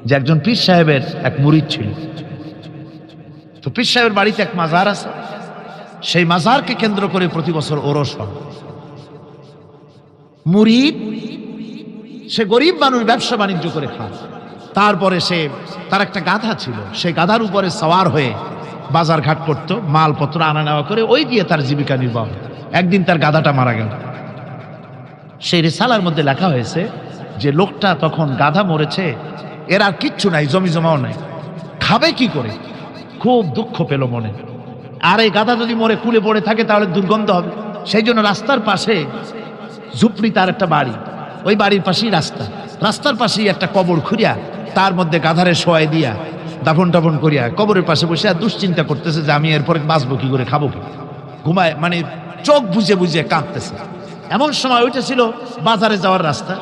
যে একজন পীর সাহেবের এক মুরিদ ছিল। তো পীর সাহেবের বাড়িতে এক মাজার আছে, সেই মাজারকে কেন্দ্র করে প্রতি বছর ওরস হয়। মুরিদ সে গরিব মানুষ, ব্যবসা বাণিজ্য করে খায়। তারপরে তার একটা গাধা ছিল, সেই গাধার উপরে সওয়ার হয়ে বাজার ঘাট করত, মালপত্র আনা নেওয়া করে, ওই দিয়ে তার জীবিকা নির্বাহ। একদিন তার গাধাটা মারা গেল। সেই রিসালার মধ্যে লেখা হয়েছে যে লোকটা তখন গাধা মরেছে, এর আর কিচ্ছু নাই, জমি জমাও নাই, খাবে কি করে, খুব দুঃখ পেল মনে। আর এই গাধা যদি মরে কুলে পড়ে থাকে তাহলে দুর্গন্ধ হবে। সেই জন্য রাস্তার পাশে ঝুপড়ি, তার একটা বাড়ি, ওই বাড়ির পাশেই রাস্তার পাশেই একটা কবর খুঁড়িয়া তার মধ্যে গাধারে শোয়াই দিয়া দাফন টাফন করিয়া কবরের পাশে বসে আর দুশ্চিন্তা করতেছে যে আমি এরপরে বাঁচবো কি করে, খাবো কি, ঘুমায়, মানে চোখ বুঝে বুঝে কাঁদতেছে। এমন সময় ওইটা ছিল বাজারে যাওয়ার রাস্তা,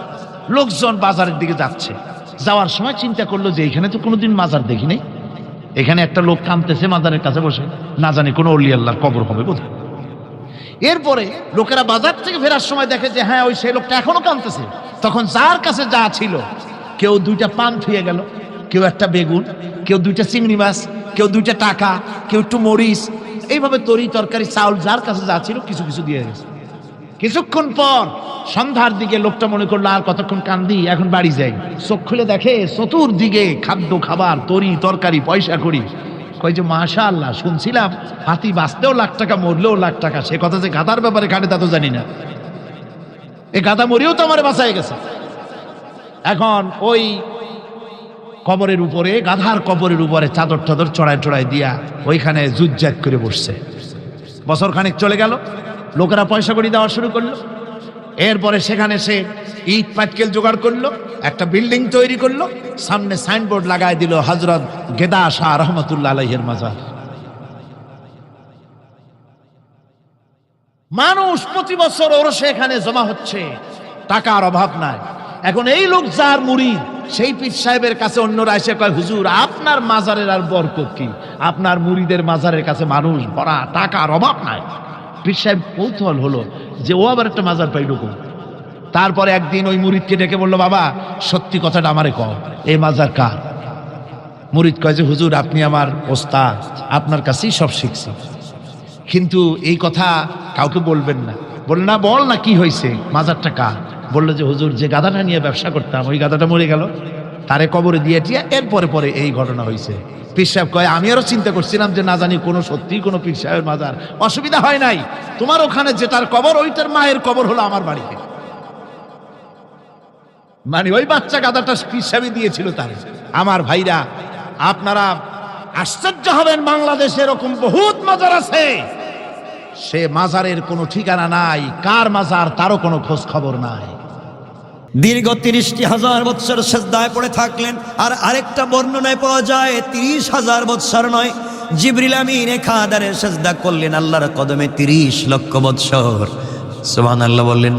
লোকজন বাজারের দিকে যাচ্ছে। যাওয়ার সময় চিন্তা করলো যে এখানে তো কোনোদিন মাজার দেখি নাই, এখানে একটা লোক কাঁদতেছে মাজারের কাছে বসে, না জানি কোনো অলি আল্লাহর কবর হবে বোধ। এরপরে লোকেরা বাজার থেকে ফেরার সময় দেখে যে হ্যাঁ, ওই সেই লোকটা এখনো কাঁদতেছে। তখন যার কাছে যা ছিল, কেউ 2টা পান থুয়ে গেল, কেউ একটা বেগুন, কেউ 2টা চিংড়ি মাছ, কেউ 2টা টাকা, কেউ একটু মরিচ, এইভাবে তরি তরকারি চাউল যার কাছে যা ছিল কিছু কিছু দিয়ে গেছে। কিছুক্ষণ পর সন্ধ্যার দিকে লোকটা মনে করলো আর কতক্ষণ কান্দি, এখন বাড়ি যাই। চোখ খুলে দেখে চতুর্দিকে খাদ্য খাবার, তরি তরকারি, পয়সা করি। কই যে মাশাআল্লাহ, শুনছিলাম হাতি বাঁচতেও লাখ টাকা, মরলেও লাখ টাকা, সে কথা যে গাধার ব্যাপারে কাটে তা তো জানি না। এই গাধা মরিও তো আমার বাঁচায় গেছে। এখন ওই কবরের উপরে, গাধার কবরের উপরে চাদর টাদর চড়ায় দিয়া ওইখানে জুজ্জাত করে বসছে। বছর খানিক চলে গেল, লোকেরা পয়সা কড়ি দেওয়া শুরু করলো। এরপরে সেখানে সে ইট পাটকেল জোগাড় করলো, একটা বিল্ডিং তৈরি করলো, সামনে সাইনবোর্ড লাগায় দিল হযরত গেদা শাহ রহমতুল্লাহ আলাইহির মাজার। মানুষ প্রতি বছর ওরসে এখানে জমা হচ্ছে, টাকার অভাব নাই। এখন এই লোক যার মুরিদ, সেই পীর সাহেবের কাছে অন্যরা এসে কয় হুজুর আপনার মাজারের আর বরকত কি, আপনার মুরিদের মাজারের কাছে মানুষ ভরা, টাকার অভাব নাই। পীর সাহেব কৌতূহল হলো যে ও আবার একটা মাজার পাইল কোন। তারপরে একদিন ওই মুরিদকে ডেকে বলল, বাবা সত্যি কথাটা আমারে কও, এই মাজার কার? মুরিদ কয় যে হুজুর আপনি আমার ওস্তাদ, আপনার কাছেই সব শিখছি, কিন্তু এই কথা কাউকে বলবেন না। বলল না, বল না কি হয়েছে, মাজারটা কার? বললো যে হুজুর যে গাধাটা নিয়ে ব্যবসা করতাম, ওই গাধাটা মরে গেল, তারে কবরে দিয়ে টিয়া এরপরে পরে এই ঘটনা হয়েছে। পীর সাহেব কয় আমি আরো চিন্তা করছিলাম যে না জানি কোনো সত্যি কোনো পীর সাহেবের মাজার। অসুবিধা হয় নাই, তোমার ওখানে যেটার কবর ওইটার মায়ের কবর হলো আমার বাড়িতে। মানে ওই বাচ্চা গাধাটা পীর সাহেবই দিয়েছিল তারে। আমার ভাইরা, আপনারা আশ্চর্য হবেন, বাংলাদেশে এরকম বহুত মাজার আছে, সে মাজারের কোনো ঠিকানা নাই, কার মাজার তারও কোনো খোঁজ খবর নাই। দীর্ঘ 30,000 বৎসর সেজদায় পড়ে থাকলেন। আর আরেকটা বর্ণনায় পাওয়া যায় 30,000 বৎসর নয়, জিবরিল আমিন খাদারে সেজদা করলেন আল্লাহর কদমে 30 লক্ষ বৎসর। সুবহানাল্লাহ বললেন।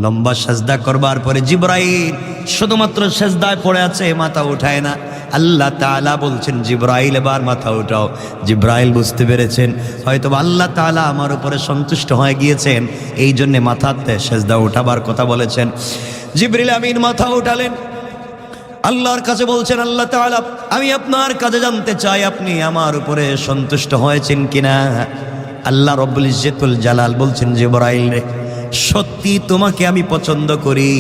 লম্বা সেজদা করবার পরে জিবরাইল শুধুমাত্র সেজদায় পড়ে আছে, মাথা উঠায় না। আল্লাহ তাআলা বলছেন জিবরাইল এবার মাথা উঠাও। জিবরাইল বুঝতে পেরেছেন হয়তো আল্লাহ তাআলা আমার উপরে সন্তুষ্ট হয়ে গিয়েছেন, এই জন্যে মাথাতে সেজদা উঠাবার কথা বলেছেন। জিবরিল আমিন মাথা উঠালেন, আল্লাহর কাছে বলছেন আল্লাহ তাআলা আমি আপনার কাছে জানতে চাই আপনি আমার উপরে সন্তুষ্ট হয়েছেন কিনা। আল্লাহ রব্বুল ইজ্জতুল জালাল বলছেন জিবরাইল রে, সত্যি তোমাকে আমি পছন্দ করি,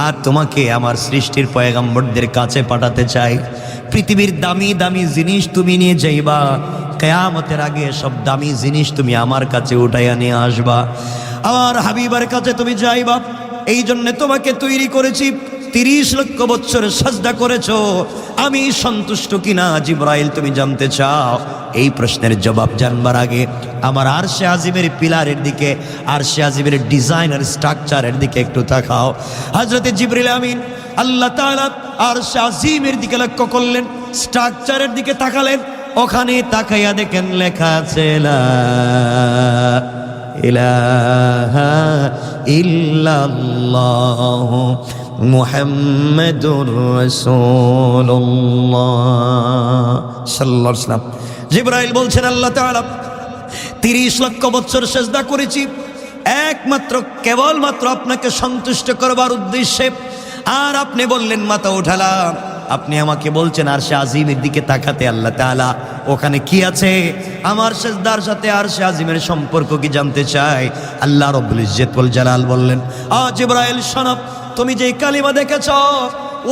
আর তোমাকে আমার সৃষ্টির পয়গম্বরদের কাছে পাঠাতে চাই। পৃথিবীর দামি দামি জিনিস তুমি নিয়ে যাইবা, কিয়ামতের আগে সব দামি জিনিস তুমি আমার কাছে উঠাইয়া নিয়ে আসবা, আমার হাবিবের কাছে তুমি যাইবা। এই জন্য তোমাকে তৈরি করেছি, 30 লক্ষ বৎসর সাজদা করেছো, আমি সন্তুষ্ট কিনা জিবরাইল তুমি জানতে চাও। এই প্রশ্নের জবাব জানবার আগে আমার আরশে আজিমের পিলারের দিকে, আরশে আজিমের ডিজাইনার স্ট্রাকচারের দিকে একটু তাকাও। হযরতে জিবরিল আমিন আল্লাহ তাআলা আরশে আজিমের দিকে লক্ষ্য করলেন, স্ট্রাকচারের দিকে তাকালেন, ওখানে তাকাইয়া দেখেন লেখা আছে লা ইলাহা ইল্লাল্লাহ মুহাম্মাদুর রাসূলুল্লাহ সাল্লাল্লাহু আলাইহি ওয়াসাল্লাম। জিবরাইল বলছেন আল্লাহ তাআলা 30 লক্ষ বছর সেজদা করেছি একমাত্র কেবলমাত্র আপনাকে সন্তুষ্ট করবার উদ্দেশ্যে, আর আপনি বললেন মাথা উঠালাম। আপনি আমাকে বলছেন আরশে আজিমের দিকে তাকাতে, আল্লাহ তাআলা ওখানে কি আছে? আমার সেজদার সাথে আরশে আজিমের সম্পর্ক কি জানতে চাই? আল্লাহ রাব্বুল ইজ্জত ওয়াল জালাল বললেন, জিবরাইল শোনো, তুমি যে কালিমা দেখেছ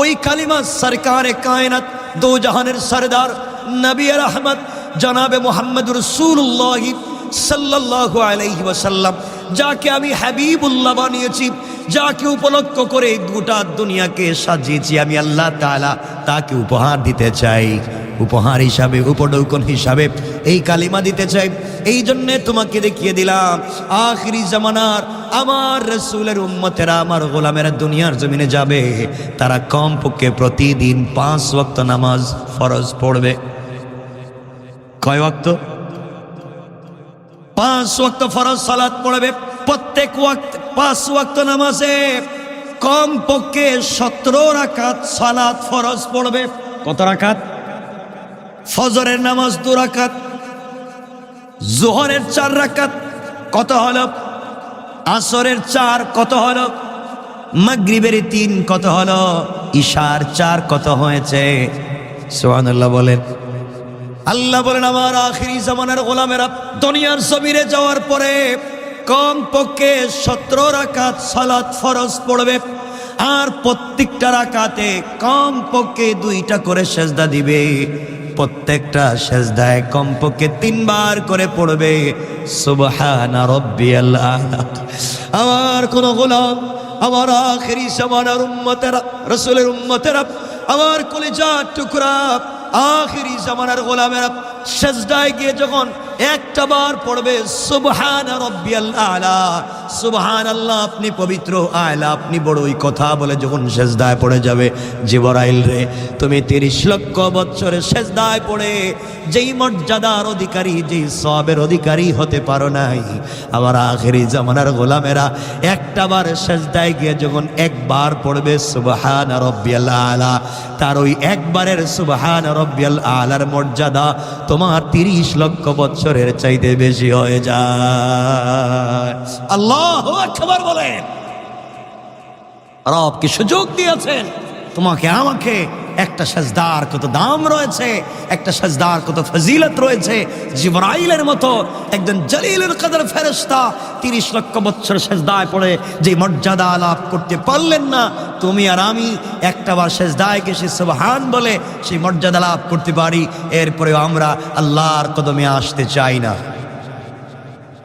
ওই কালিমা সরকারে কায়নাত দো জাহানের সরদার নবী রহমত জনাবে মুহাম্মদুর রাসূলুল্লাহ সাল্লাল্লাহু আলাইহি ওয়াসাল্লাম, যাকে আমি হাবিবুল্লাহ বানিয়েছি, যাকে উপলক্ষ করে গোটা দুনিয়াকে সাজিয়েছি, আমি আল্লাহ তাআলা তাকে উপহার দিতে চাই। উপহার হিসাবে, উপঢৌকন হিসাবে এই কালিমা দিতে চাই। এই জন্যে তোমাকে দেখিয়ে দিলাম আখিরি জামানার আমার রাসূলের উম্মতেরা, আমার গোলামেরা দুনিয়ার জমিনে যাবে, তারা কমপক্ষে প্রতিদিন 5 ওয়াক্ত নামাজ ফরজ পড়বে। কয় ওয়াক্ত? 5 ওয়াক্ত ফরজ সালাত পড়বে। প্রত্যেক ওয়াক্ত 5 ওয়াক্ত নামাজে কমপক্ষে 17 রাকাত সালাত ফরজ পড়বে। কত রাকাত? ফজরের নামাজ 2 রাকাত, যোহরের 4 রাকাত, কত হলো? আসরের 4, কত হলো? মাগরিবের 3, কত হলো? ইশার 4, কত হয়েছে? সুবহানাল্লাহ বলেন। আল্লাহ বলেন আমার আখিরি জামানার গোলামেরা দুনিয়ার জমিনে যাওয়ার পরে কমপক্ষে 17 রাকাত সালাত ফরজ পড়বে, আর প্রত্যেকটা রাকাতে কমপক্ষে 2টা করে সেজদা দিবে। প্রত্যেকটা সেজদায় কমপক্ষে 3 বার করে পড়বে সুবহানা রাব্বিয়াল আ'লা। আমার কোন গোলাম, আমার আখিরি জামানার উম্মতেরা, রাসূলের উম্মতেরা, আমার কলিজার টুকরা আখিরি জামানার গোলামেরা সেজদায় গিয়ে যখন একটা বার পড়বে সুবহান রাব্বিয়াল আ'লা, সুবহানাল্লাহ, আপনি পবিত্র, আ'লা, আপনি বড়ই, কথা বলে যখন সেজদায় পড়ে যাবে, জিবরাইল রে তুমি 30 লক্ষ বছরের সেজদায় পড়ে যেই মর্যাদার অধিকারী, যেই সওয়াবের অধিকারী হতে পারো নাই, আমার আখিরি জামানার গোলামেরা একটা বার সেজদায় গিয়ে যখন একবার পড়বে সুবহান রাব্বিয়াল আ'লা, তার ওই একবারের সুবহান রাব্বিয়াল আ'লার মর্যাদা তোমার 30 লক্ষ বছরের চাইতে বেশি হয়ে যায়। আল্লাহু আকবার বলেন। রব কি সুযোগ দিয়েছেন তোমাকে আমাকে। একটা সেজদার কত দাম রয়েছে, একটা সেজদার কত ফজিলত রয়েছে। জিবরাইলের মতো একজন জলিলুল কদর ফেরেশতা 30 লক্ষ বছর সেজদায় পড়ে যে মর্যাদা লাভ করতে পারলেন না, তুমি আর আমি একটাবার সেজদায় গেছি সুবহান বলে সেই মর্যাদা লাভ করতে পারি। এরপরেও আমরা আল্লাহর কদমে আসতে চাই না,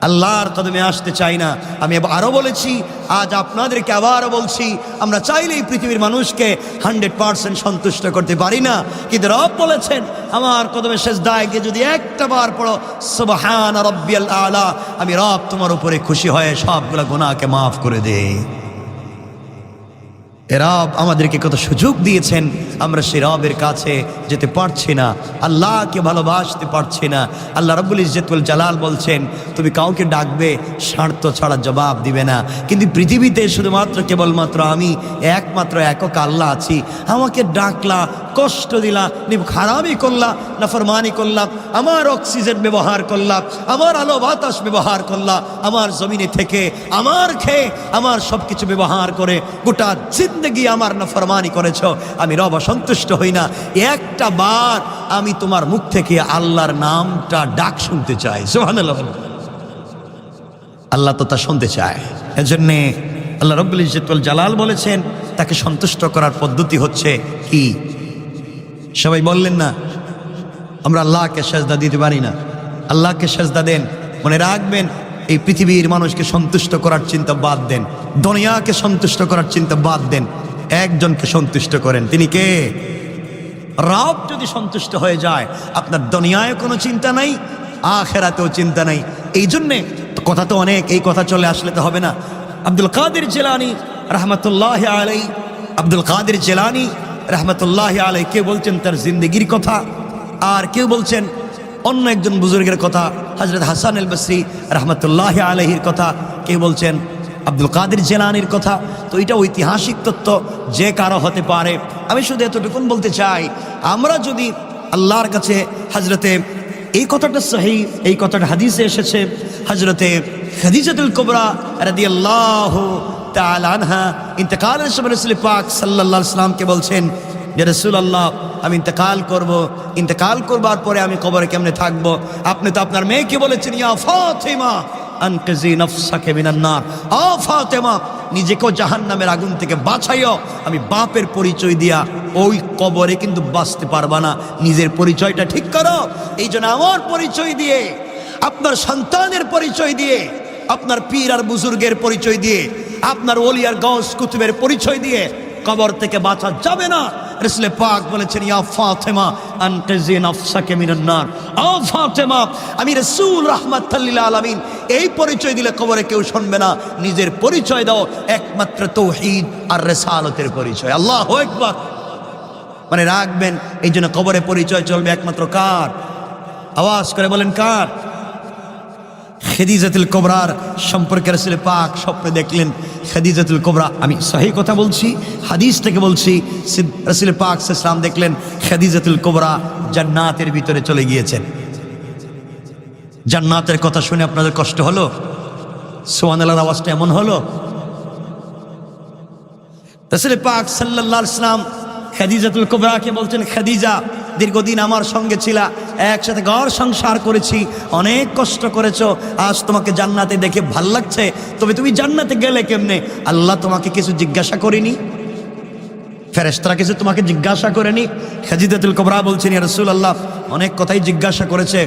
আল্লাহর কদমে আসতে চাই না। আমি আরো বলেছি, আজ আপনাদেরকে আবারও বলছি, আমরা চাইলেই পৃথিবীর মানুষকে 100% সন্তুষ্ট করতে পারি না, কিন্তু রব বলেছেন আমার কদমে সেজদায় গিয়ে যদি একটা বার পড়ো সুবহান রাব্বিয়াল আ'লা, আমি রব তোমার উপরে খুশি হয়ে সবগুলা গুনাহকে মাফ করে দেই। রব আমাদেরকে কত সুযোগ দিয়েছেন, আমরা সেই রবের কাছে যেতে পারছি না, আল্লাহকে ভালোবাসতে পারছি না। আল্লাহ রাব্বুল ইজ্জত ওয়াল জালাল বলছেন তুমি কাউকে ডাকবে, স্বার্থ ছাড়া জবাব দিবে না, কিন্তু পৃথিবীতে শুধুমাত্র কেবলমাত্র আমি একমাত্র একক আল্লাহ আছি। আমাকে ডাকলা, কষ্ট দিলা, খারাপই করলা, নাফরমানি করলাম, আমার অক্সিজেন ব্যবহার করলাম, আমার আলো বাতাস ব্যবহার করলা, আমার জমিনে থেকে আমার খেয়ে আমার সব কিছু ব্যবহার করে গোটা জিন্দেগি আমার নাফরমানি করেছ, আমি রব সন্তুষ্ট হই না। একটা বার আমি তোমার মুখ থেকে আল্লাহর নামটা ডাক শুনতে চাই। সুবহানাল্লাহ। আল্লাহ তো তা শুনতে চায়। এজন্যে আল্লাহ রাব্বুল ইজ্জত ওয়াল জালাল বলেছেন তাকে সন্তুষ্ট করার পদ্ধতি হচ্ছে কি? সবাই বললেন না আমরা আল্লাহকে সেজদা দিতে পারি না। আল্লাহকে সেজদা দেন। মনে রাখবেন, এই পৃথিবীর মানুষকে সন্তুষ্ট করার চিন্তা বাদ দেন, দুনিয়াকে সন্তুষ্ট করার চিন্তা বাদ দেন, একজনকে সন্তুষ্ট করেন। তিনি কে? রব যদি সন্তুষ্ট হয়ে যায় আপনার দুনিয়ায় কোনো চিন্তা নাই, আখিরাতেও চিন্তা নাই। এই জন্যে কথা তো অনেক, এই কথা চলে আসলে তো হবে না। আব্দুল কাদের জিলানী রাহমাতুল্লাহি আলাইহি, আব্দুল কাদের জিলানী রাহমাতুল্লাহি আলাইহি কেউ বলছেন তার জিন্দেগির কথা, আর কেউ বলছেন অন্য একজন বুজুর্গের কথা, হযরত হাসান আল বসরি রাহমাতুল্লাহি আলাইহির কথা, কেউ বলছেন আব্দুল কাদের জিলানীর কথা। তো এটা ঐতিহাসিক তথ্য, যে কারো হতে পারে। আমি শুধু এতটুকুন বলতে চাই, আমরা যদি আল্লাহর কাছে হযরতে, এই কথাটা সহিহ, এই কথাটা হাদিসে এসেছে, হযরতে খাদিজাতুল কুবরা রাদিয়াল্লাহু তাআলা আনহা ইন্তেকালের সময় রাসূল পাক সাল্লাল্লাহু আলাইহি ওয়াসাল্লামকে বলছেন যে রাসূলুল্লাহ আমি ইন্তেকাল করবার পরে আমি কবরে কেমনে থাকবো? আপনি তো আপনার মেয়েকে বলেছেন ইয়া ফাতিমা আনকিজি নাফসাকে মিনান নার, ও ফাতেমা নিজেকেও জাহান্নামের আগুন থেকে বাঁচাইও। আমি বাপের পরিচয় দিয়া ওই কবরে কিন্তু বাঁচতে পারবা না, নিজের পরিচয়টা ঠিক করো। এই জন্য আমার পরিচয় দিয়ে, আপনার সন্তানের পরিচয় দিয়ে, আপনার পীর আর বুজুর্গের পরিচয় দিয়ে, আপনার ওলি আর গাউস কুতুবের পরিচয় দিয়ে কবর থেকে বাঁচা যাবে না। রাসূল পাক বলেছেন ইয়া ফাতেমা আনকিজি নাফসাকে মিনান নার, ও ফাতেমা আমি রাসূল রাহমাতুল লিল আলামিন, এই পরিচয় দিলে কবরে কেউ শুনবে না। নিজের পরিচয় দাও একমাত্র তাওহীদ আর রিসালাতের পরিচয়। আল্লাহু আকবার। মানে রাখবেন, এই জন্য কবরে পরিচয় চলবে একমাত্র কার? আওয়াজ করে বলেন কার? খাদিজাতুল কুবরার সম্পর্কে রাসূল পাক স্বপ্নে দেখলেন। খাদিজাতুল কুবরা, আমি সহিহ কথা বলছি, হাদিস থেকে বলছি, রাসূল পাক সাল্লাল্লাহু আলাইহি ওয়াসাল্লাম দেখলেন খাদিজাতুল কুবরা জান্নাতের ভিতরে চলে গিয়েছেন। জান্নাতের কথা শুনে আপনাদের কষ্ট হলো? সুবহানাল্লাহর আওয়াজটা এমন হলো। রাসূল পাক সাল্লাল্লাহু আলাইহি ওয়াসাল্লাম খাদিজাতুল কুবরাকে বলছেন, খাদিজা দীর্ঘদিন আমার সঙ্গে ছিলা, একসাথে ঘর সংসার করেছি, অনেক কষ্ট করেছো, আজ তোমাকে জান্নাতে দেখে ভাল লাগছে, তবে তুমি জান্নাতে গেলে কেমনে? আল্লাহ তোমাকে কিছু জিজ্ঞাসা করেনি? ফেরেশতারা কিছু তোমাকে জিজ্ঞাসা করেনি? খাদিজাতুল কুবরা বলছেন ইয়া রাসূলুল্লাহ অনেক কথাই জিজ্ঞাসা করেছে।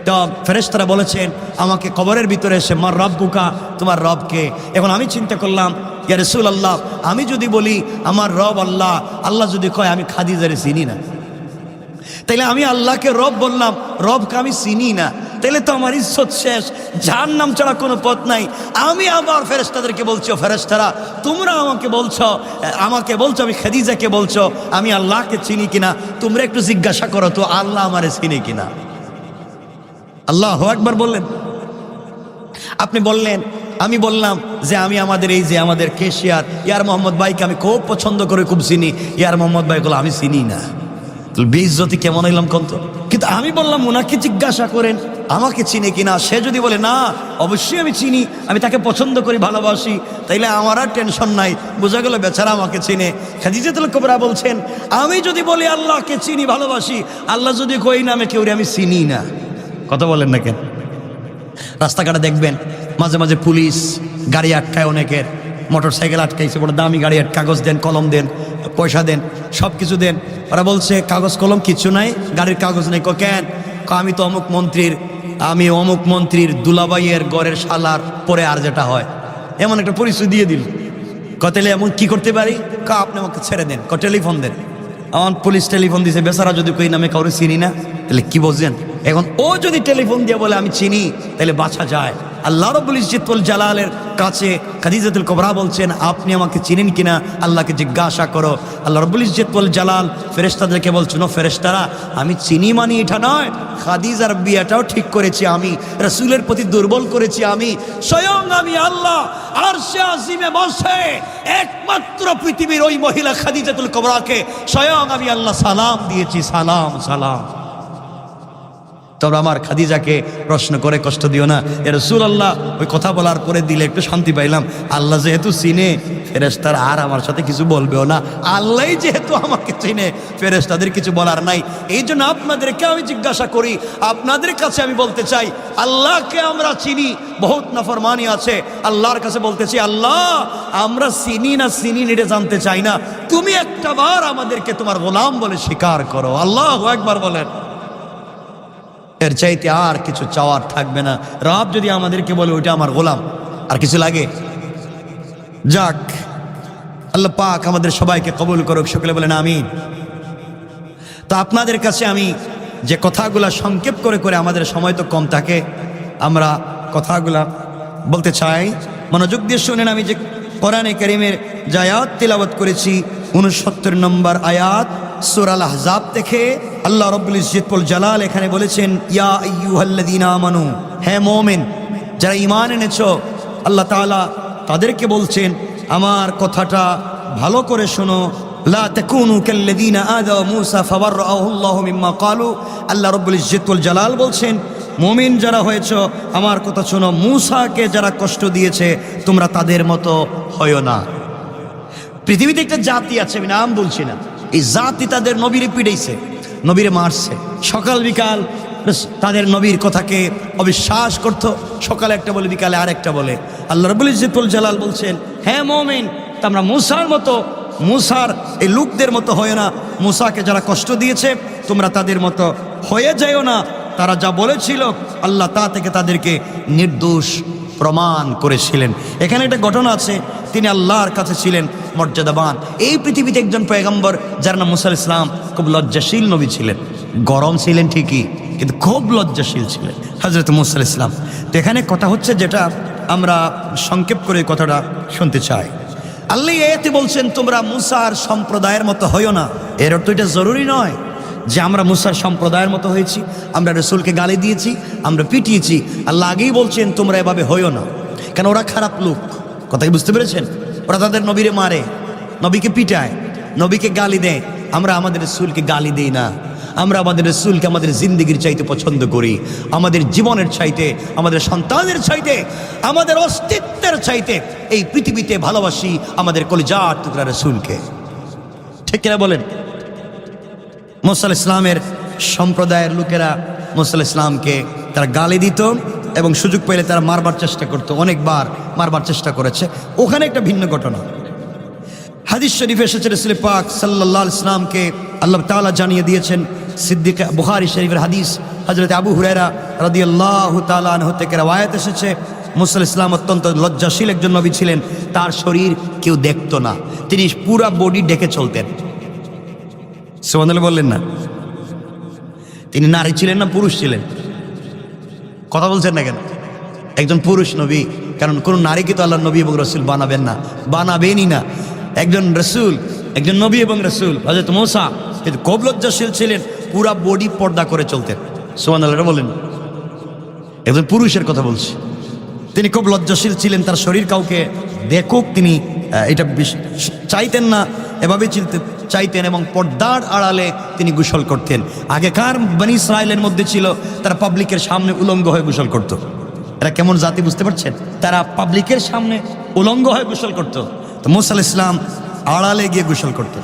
তো ফেরেশতারা বলেছেন আমাকে কবরের ভিতরে এসে মার রব্বুকা, তোমার রবকে। এখন আমি চিন্তা করলাম ইয়া রাসূলুল্লাহ আমি যদি বলি আমার রব আল্লাহ, আল্লাহ যদি কয় আমি খাদিজারে চিনি না, তাইলে আমি আল্লাহকে রব বললাম, রবকে আমি চিনি না, তাইলে তো আমার ইজ্জত শেষ, জাহান্নাম ছাড়া কোনো পথ নাই। আমি আবার ফেরেশতাদেরকে বলছি, ও ফেরেশতারা তোমরা আমাকে বলছো আমি খাদিজাকে বলছো আমি আল্লাহকে চিনি কিনা, তোমরা একটু জিজ্ঞাসা করো তো আল্লাহ আমারে চিনি কিনা। আল্লাহু আকবার বললেন। আপনি বললেন, আমি বললাম যে আমি আমাদের কেশিয়ার ইয়ার মোহাম্মদ ভাইকে আমি খুব পছন্দ করে খুব চিনি, ইয়ার মোহাম্মদ ভাই গুলো আমি চিনি না। বেইজ্জতি কেমন হইলাম কন্ত? কিন্তু আমি বললাম ওনাকে জিজ্ঞাসা করেন আমাকে চিনে কিনা। সে যদি বলে না অবশ্যই আমি চিনি, আমি তাকে পছন্দ করি, ভালোবাসি, তাইলে আমার আর টেনশন নাই, বোঝা গেল বেচারা আমাকে চিনে। খাদিজাতুল কুবরা বলছেন আমি যদি বলি আল্লাহকে চিনি, ভালোবাসি, আল্লাহ যদি কই নামে কেউ আমি চিনি না। কথা বলেন না কেন? রাস্তাঘাটে দেখবেন মাঝে মাঝে পুলিশ গাড়ি আটকায়, অনেকের মোটর সাইকেল আটকাইছে, বড় দামি গাড়ি, কাগজ দেন, কলম দেন, পয়সা দেন, সব কিছু দেন। ওরা বলছে কাগজ কলম কিছু নাই, গাড়ির কাগজ নেই। কেন? আমি তো অমুক মন্ত্রীর দুলাভাইয়ের গড়ের শালার পরে আর যেটা হয়, এমন একটা পরিচয় দিয়ে দিল। কতেলে এমন কি করতে পারি? আপনি আমাকে ছেড়ে দেন, টেলিফোন দেন। আমার পুলিশ টেলিফোন দিছে, বেচারা যদি কই নামে কাউরে চিনি না, তাহলে কি বলছেন? এখন ও যদি টেলিফোন দিয়ে বলে আমি চিনি, তাহলে বাঁচা যায়। আল্লাহ রাব্বুল ইজ্জত ওয়াল জালালের কাছে খাদিজাতুল কুবরা বলছেন আপনি আমাকে চিনেন কিনা আল্লাহকে জিজ্ঞাসা করো। আল্লাহ রাব্বুল ইজ্জত ওয়াল জালাল ফেরেশতাদেরকে বলছেন, ও ফেরেশতারা আমি চিনি মানি এটা নয়, খাদিজার বিয়েটাও ঠিক করেছি আমি, রাসূলের প্রতি দুর্বল করেছি আমি, স্বয়ং আমি আল্লাহ আরশে আজিমে বসে একমাত্র পৃথিবীর ওই মহিলা খাদিজাতুল কুবরাকে স্বয়ং আমি আল্লাহ সালাম দিয়েছি, সালাম সালাম। তোমরা আমার খাদিজাকে প্রশ্ন করে কষ্ট দিও না। এ রাসূলুল্লাহ ওই কথা বলার পরে দিলে একটু শান্তি পাইলাম। আল্লাহ যেহেতু চিনে, ফেরেশতারা আর আমার সাথে কিছু বলবেও না। আল্লাহ যেহেতু আমাকে চিনে, ফেরেশতাদের কিছু বলার নাই। এই জন্য আপনাদেরকে আমি জিজ্ঞাসা করি, আপনাদের কাছে আমি বলতে চাই, আল্লাহকে আমরা চিনি, বহুত নাফরমানি আছে, আল্লাহর কাছে বলতেছি আল্লাহ আমরা চিনি না এটা জানতে চাই না, তুমি একটাবার আমাদেরকে তোমার গোলাম বলে স্বীকার করো। আল্লাহু আকবার বলেন। এর চাইতে আর কিছু চাওয়ার থাকবে না। রব যদি আমাদেরকে বলে ওইটা আমার গোলাম, আর কিছু লাগে? যাক, আল্লাহ পাক আমাদের সবাইকে কবুল করুক, সকলে বলেন আমিন। তো আপনাদের কাছে আমি যে কথাগুলা সংক্ষেপ করে করে, আমাদের সময় তো কম থাকে, আমরা কথাগুলা বলতে চাই, মনোযোগ দিয়ে শুনেন। আমি যে কোরআনে কারীমের যে আয়াত তিলাওয়াত করেছি 69 নম্বর আয়াত সূরা আল আহজাব থেকে, আল্লাহ রাব্বুল ইজ্জত ওয়াল জালাল এখানে বলেছেন ইয়া আইয়ুহাল্লাযীনা আমানু, হে মুমিন যারা ঈমান এনেছো, আল্লাহ তাআলা তাদেরকে বলছেন আমার কথাটা ভালো করে শোনো। লা তাকুনু কাল্লাযীনা আযাউ মূসা ফাবাররাহু আল্লাহু মিম্মা ক্বালু, আল্লাহ রাব্বুল ইজ্জত ওয়াল জালাল বলছেন মুমিন যারা হয়েছো আমার কথা শোনো, মূসাকে যারা কষ্ট দিয়েছে তোমরা তাদের মতো হয়ো না। পৃথিবীতে একটা জাতি আছে, আমি নাম বলছি না, এই জাতি তাদের নবীরে পিড়াইছে, নবীরে মারছে, সকাল বিকাল তাদের নবীর কথাকে অবিশ্বাস করত। সকালে একটা বলে, বিকালে আরেকটা বলে। আল্লাহ রাব্বুল ইজ্জতুল জালাল বলছেন, হ্যাঁ মুমিন, তোমরা মুসার মতো, মুসার এই লোকদের মতো হয় না। মুসাকে যারা কষ্ট দিয়েছে তোমরা তাদের মতো হয়ে যাইও না। তারা যা বলেছিল আল্লাহ তা থেকে তাদেরকে নির্দোষ প্রমাণ করেছিলেন। এখানে একটা ঘটনা আছে, তিনি আল্লাহর কাছে ছিলেন মর্যাদাবান। এই পৃথিবীতে একজন পয়গম্বর যার নাম মুসা আলাইহিস সালাম, খুব লজ্জাশীল নবী ছিলেন। গরম ছিলেন ঠিকই, কিন্তু খুব লজ্জাশীল ছিলেন হযরত মুসা আলাইহিস সালাম। তো এখানে কথা হচ্ছে, যেটা আমরা সংক্ষেপ করে কথাটা শুনতে চাই। আল্লাহ এতে বলছেন তোমরা মুসার সম্প্রদায়ের মতো হইও না। এর অর্থ এটা জরুরি নয় যে আমরা মুসার সম্প্রদায়ের মতো হয়েছি, আমরা রসুলকে গালি দিয়েছি, আমরা পিটিয়েছি। আল্লাহ আগেই বলছেন তোমরা এভাবে হইও না, কেন ওরা খারাপ লোক। কথা কি বুঝতে পেরেছেন? ওরা তাদের নবীরে মারে, নবীকে পিটায়, নবীকে গালি দেয়। আমরা আমাদের রসুলকে গালি দিই না। আমরা আমাদের রসুলকে আমাদের জিন্দেগির চাইতে পছন্দ করি, আমাদের জীবনের চাইতে, আমাদের সন্তানের চাইতে, আমাদের অস্তিত্বের চাইতে এই পৃথিবীতে ভালোবাসি আমাদের কলিজার টুকরা রসুলকে। ঠিক কিনা বলেন? মুসা আলাইহিস সালামের সম্প্রদায়ের লোকেরা মুসা আলাইহিস সালামকে তারা গালি দিত এবং সুযোগ পেলে তারা মারবার চেষ্টা করত, অনেকবার মারবার চেষ্টা করেছে। ওখানে একটা ভিন্ন ঘটনা হাদিস শরীফে এসেছে, রাসূল পাক সাল্লাল্লাহু আলাইহি ওয়াসাল্লামকে আল্লাহ তাআলা জানিয়ে দিয়েছেন। সিদ্দিক বুখারী শরীফের হাদিস, হযরত আবু হুরায়রা রাদিয়াল্লাহু তাআলা আনহু থেকে রওয়ায়াত এসেছে, মুসা আলাইহিস সালাম অত্যন্ত লজ্জাশীল একজন নবী ছিলেন। তার শরীর কেউ দেখতো না, তিনি পুরা বডি ঢেকে চলতেন। সুবহানাল্লাহ বললেন না? তিনি নারী ছিলেন না পুরুষ ছিলেন? কথা বলছেন না কেন? একজন পুরুষ নবী, কারণ কোন নারীকে তো আল্লাহ নবী এবং রসুল বানাবেন না, বানাবেনই না। একজন রসুল, একজন নবী এবং রসুল হযরত মুসা কিন্তু খুব লজ্জাশীল ছিলেন, পুরা বডি পর্দা করে চলতেন। সুবহানাল্লাহ বলেন? একজন পুরুষের কথা বলছি। তিনি খুব লজ্জাশীল ছিলেন, তার শরীর কাউকে দেখুক তিনি এটা চাইতেন না, এভাবে চাইতেন এবং পর্দার আড়ালে তিনি গোসল করতেন। আগেকার বনি ইসরায়েলের মধ্যে ছিল তারা পাবলিকের সামনে উলঙ্গ হয়ে গোসল করত। এরা কেমন জাতি বুঝতে পারছেন? তারা পাবলিকের সামনে উলঙ্গ হয়ে গোসল করত। তো মুসা আলাইহিস সালাম আড়ালে গিয়ে গোসল করতেন।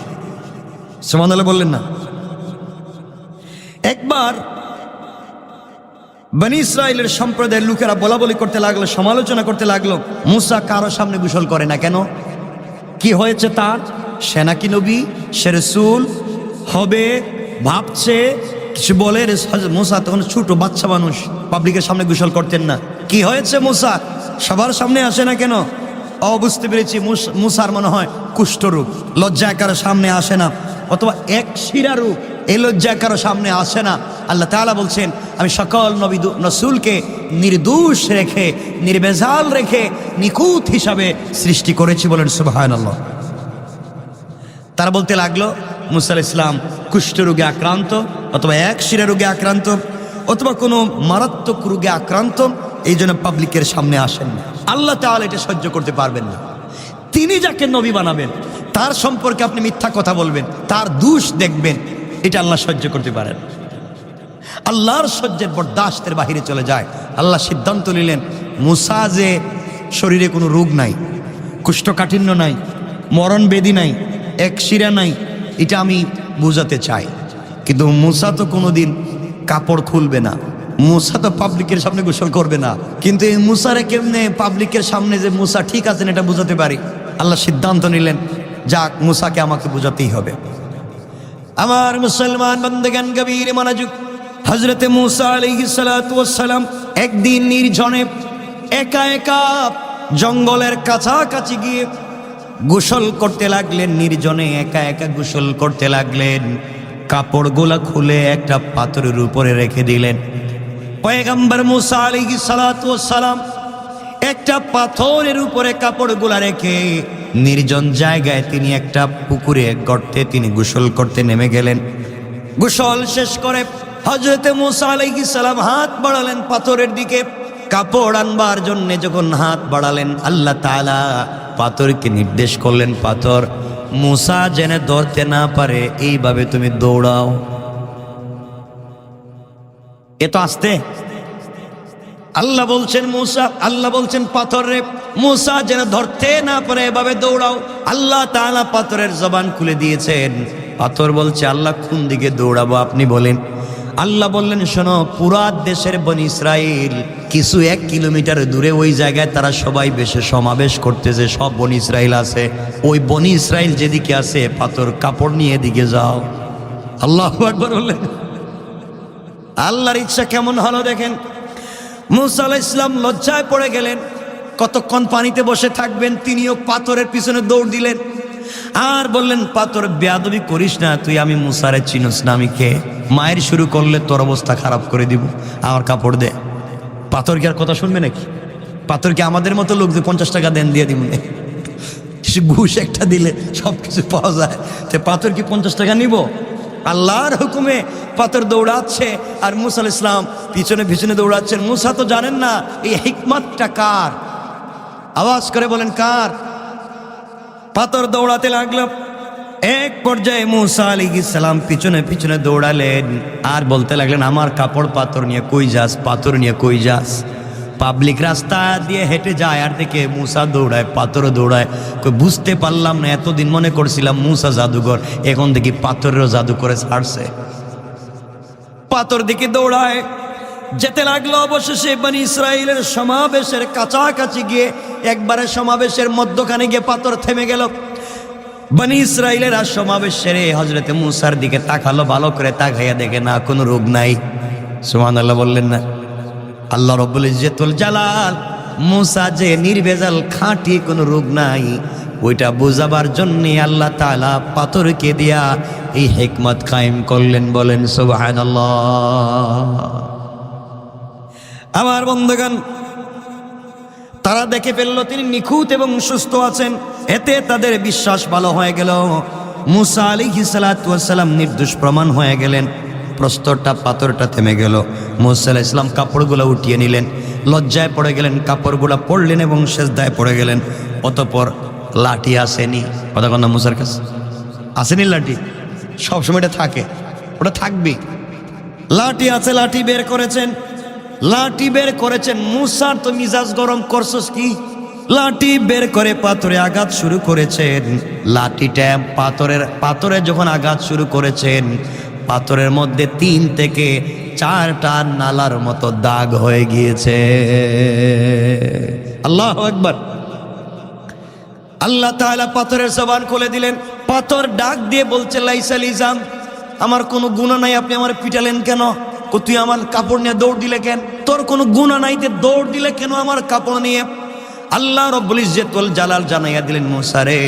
সুবহানাল্লাহ বললেন না? একবার বনি ইসরায়েলের সম্প্রদায়ের লোকেরা বলাবলি করতে লাগলো, সমালোচনা করতে লাগলো, মুসা কারো সামনে গোসল করে না কেন? কি হয়েছে তার? সে নাকি নবী, সে রাসূল হবে ভাবছে, কিছু বলে। মুসা তখন ছোট বাচ্চা মানুষ, পাবলিকের সামনে গোসল করতেন না। কি হয়েছে মুসা, সবার সামনে আসে না কেন? বুঝতে পেরেছি, মুসার মনে হয় কুষ্ঠরোগ, লজ্জায় কারো সামনে আসে না, অথবা এক শিরা রোগ, এই লজ্জায় কারো সামনে আসে না। আল্লাহ তাআলা বলছেন আমি সকল নবী রসুলকে নির্দোষ রেখে, নির্ভেজাল রেখে, নিখুঁত হিসাবে সৃষ্টি করেছি। বলেন সুবহানাল্লাহ। তারা বলতে লাগলো মুসা আলাইহিস সালাম কুষ্ঠরোগে আক্রান্ত, অথবা এক শিরা রোগে আক্রান্ত, অথবা কোনো মারাত্মক রোগে আক্রান্ত, এই জন্য পাবলিকের সামনে আসেন না। আল্লাহ তাআলা এটা সহ্য করতে পারবেন না। তিনি যাকে নবী বানাবেন তার সম্পর্কে আপনি মিথ্যা কথা বলবেন, তার দোষ দেখবেন, এটা আল্লাহ সহ্য করতে পারেন। আল্লাহর সহ্যের বরদাস্তের বাহিরে চলে যায়। আল্লাহ সিদ্ধান্ত নিলেন মুসা যে শরীরে কোনো রোগ নাই, কুষ্ঠকাঠিন্য নাই, মরণ বেদি নাই, এক শিরা নাই, এটা আমি বুঝাতে চাই। কিন্তু মুসা তো কোনোদিন কাপড় খুলবে না, মুসা তো পাবলিকের সামনে গোসল করবে না। কিন্তু এই মুসারে কেমনে পাবলিকের সামনে যে মুসা ঠিক আছেন এটা বুঝাতে পারি? আল্লাহ সিদ্ধান্ত নিলেন যাক, মুসাকে আমাকে বুঝাতেই হবে। আমার মুসলমান বান্দাগান গভীর মনোযোগ। হযরতে মুসা আলাইহিস সালাতু ওয়াস সালাম একদিন নির্জনে একা একা জঙ্গলের কাছাকাছি গিয়ে গোসল করতে লাগলেন। নির্জনে একা একা গোসল করতে লাগলেন। কাপড়গুলা খুলে একটা পাথরের উপরে রেখে দিলেন। পয়গম্বর মুসা আলাইহিস সালাতু ওয়াস সালাম একটা পাথরের উপরে কাপড়গুলা রেখে নির্জন জায়গায় তিনি একটা পুকুরে গর্তে তিনি গোসল করতে নেমে গেলেন। গোসল শেষ করে হযরতে মুসা আলাইহিস সালাম হাত বাড়ালেন পাথরের দিকে কাপড় আনবার জন্য। যখন হাত বাড়ালেন আল্লাহ তাআলা পাথরকে নির্দেশ করলেন, পাথর মুসা যেন ধরতে না পারে এইভাবে তুমি দৌড়াও। এ তো আসতে আল্লাহ বলছেন মুসা, আল্লাহ বলছেন পাথর রে মুসা যেন ধরতে না পারে এভাবে দৌড়াও। আল্লাহ তাআলা পাথরের জবান খুলে দিয়েছেন। পাথর বলছে আল্লাহ কোন দিকে দৌড়াবো আপনি বলেন। আল্লাহ বললেন শোনো, পুরা দেশের বনি ইসরাইল কিছু 1 কিলোমিটার দূরে ওই জায়গায় তারা সবাই বেশে সমাবেশ করতেছে, সব বনি ইসরাইল আছে। ওই বনি ইসরাইল যেদিকে আছে পাথর কাপড় নিয়ে এদিকে যাও। আল্লাহু আকবার বললেন। আল্লাহর ইচ্ছা কেমন হলো দেখেন। মুসা আলাইহিস সালাম লজ্জায় পড়ে গেলেন, কতক্ষণ পানিতে বসে থাকবেন, তিনিও পাথরের পিছনে দৌড় দিলেন আর বললেন পাথর বেয়াদবি করিস না, তুই আমি মুসারে চিনস না, আমি কে? মায়ের শুরু করলে তোর অবস্থা খারাপ করে দিব, আমার কাপড় দে। পাথর কি আর কথা শুনবে নাকি? পাথর কি আমাদের মতো লোক যে 50 টাকা দেন দিয়ে দিব, কিছু ঘুষ একটা দিলে সব কিছু পাওয়া যায়, তো পাথর কি 50 টাকা নিব? আল্লাহর হুকুমে পাথর দৌড়াচ্ছে আর মুসা আলাইহিস সালাম পিছনে পিছনে দৌড়াচ্ছেন। মুসা তো জানেন না এই হিকমতটা কার, আওয়াজ করে বলেন কার? পাথর দৌড়াতে লাগলো। এক পর্যায়ে মুসা আলাইহিস সালাম পিছনে পিছনে দৌড়ালেন আর বলতে লাগলেন আমার কাপড় পাথর নিয়ে কই যাস, পাথর নিয়ে কই যাস? পাবলিক রাস্তা দিয়ে হেঁটে যায় আর দেখে মুসা দৌড়ায়, পাথরও দৌড়ায়। বুঝতে পারলাম না, এতদিন মনে করছিলাম মুসা জাদুঘর, এখন দেখি পাথরেরও জাদু করে ছাড়ছে। পাথর দিকে দৌড়ায় যেতে লাগলো। অবশেষে বনি ইসরাইলের সমাবেশের কাছাকাছি গিয়ে একবারে সমাবেশের মধ্যখানে গিয়ে পাথর থেমে গেল। বনি ইসরাইলের আর সমাবেশ সেরে হযরতে মুসার দিকে তাকালো, ভালো করে তাকাইয়া দেখে না কোনো রোগ নাই। সুবহানাল্লাহ বললেন না? আল্লাহ রব্বুল ইজ্জতুল জালাল মুসা যে নির্ভেজাল খাঁটি, কোনো রোগ নাই, ওইটা বোঝাবার জন্য আল্লাহ তাআলা পাথরকে দিয়া এই হিকমত কায়েম করলেন। বলেন সুবহানাল্লাহ। আমার বন্ধুগণ, তারা দেখে ফেলল তিনি নিখুঁত এবং সুস্থ আছেন, এতে তাদের বিশ্বাস ভালো হয়ে গেল। মুসা আলাইহিস সালাতু ওয়াস সালাম নির্দোষ প্রমাণ হয়ে গেলেন। প্রস্তরটা পাথরটা থেমে গেল। মুসা আলাইহিস সালাম কাপড়গুলো উঠিয়ে নিলেন, লজ্জায় পড়ে গেলেন, কাপড়গুলো পরলেন এবং সেজদায় পড়ে গেলেন। অতঃপর লাঠি আসেনি, কথা কথা মুসার কাছে আসেনি লাঠি, সবসময় এটা থাকে, ওটা থাকবে। লাঠি আছে, লাঠি বের করেছেন, লাঠি বের করেছেন। মুসার তো মিজাজ গরম, করছস কি? লাঠি বের করে পাথরে আঘাত শুরু করেছেন। লাঠিটা পাথরে যখন আঘাত শুরু করেছেন, পাথরের মধ্যে 3 থেকে 4টা নালার মতো দাগ হয়ে গিয়েছে। আল্লাহু আকবার। আল্লাহ তাআলা পাথরের জবান খুলে দিলেন। পাথর ডাক দিয়ে বলছে লাইসা লিজাম, আমার কোনো গুনাহ নাই, আপনি আমার পিটালেন কেন? তুই আমার কাপড় নিয়ে দৌড় দিলে কেন? তোর কোনো গুনাহ নাই, তে দৌড় দিলে কেন আমার কাপড় নিয়ে? আল্লাহ রব্বুল ইজ্জতুল জালাল জানাইয়া দিলেন মুসা রে,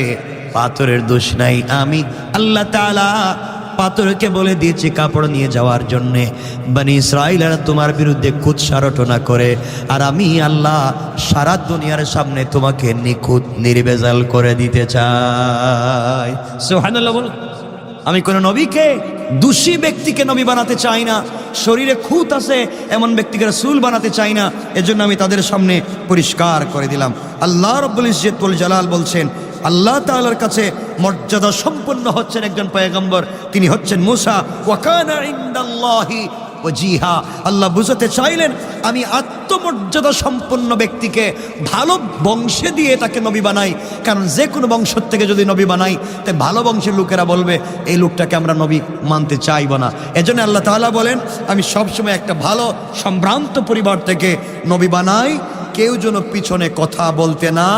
পাথরের দোষ নাই, আমি আল্লাহ তাআলা পাথরকে বলে দিয়েছি কাপড় নিয়ে যাওয়ার জন্যে। বনি ইসরাইলরা তোমার বিরুদ্ধে কুৎসা রটনা করে, আর আমি আল্লাহ সারা দুনিয়ার সামনে তোমাকে নিখুঁত নির্ভেজাল করে দিতে চাই। সুবহানাল্লাহ বল। আমি কোন নবীকে, দোষী ব্যক্তিকে নবী বানাতে চাই না, শরীরে খুঁত আছে এমন ব্যক্তিকে রাসূল বানাতে চাই না। এজন্য আমি তাদের সামনে পরিষ্কার করে দিলাম। আল্লাহ রাব্বুল ইজ্জতুল জালাল বলছেন, আল্লাহ তাআলার কাছে মর্যাদা সম্পন্ন হচ্ছেন একজন পয়গম্বর, তিনি হচ্ছেন মুসা। ওয়া কানা ইনদাল্লাহি ওয়াজিহা। আল্লাহ বুঝাতে চাইলেন আমি আত্মমর্যাদা সম্পন্ন ব্যক্তিকে ভালো বংশে দিয়ে তাকে নবী বানাই। কারণ যে কোনো বংশ থেকে যদি নবী বানাই, তাই ভালো বংশের লোকেরা বলবে এই লোকটাকে আমরা নবী মানতে চাইব না। এজন্য আল্লাহ তাআলা বলেন আমি সবসময় একটা ভালো সম্ভ্রান্ত পরিবার থেকে নবী বানাই, কেউ যেন পিছনে কথা বলতে না।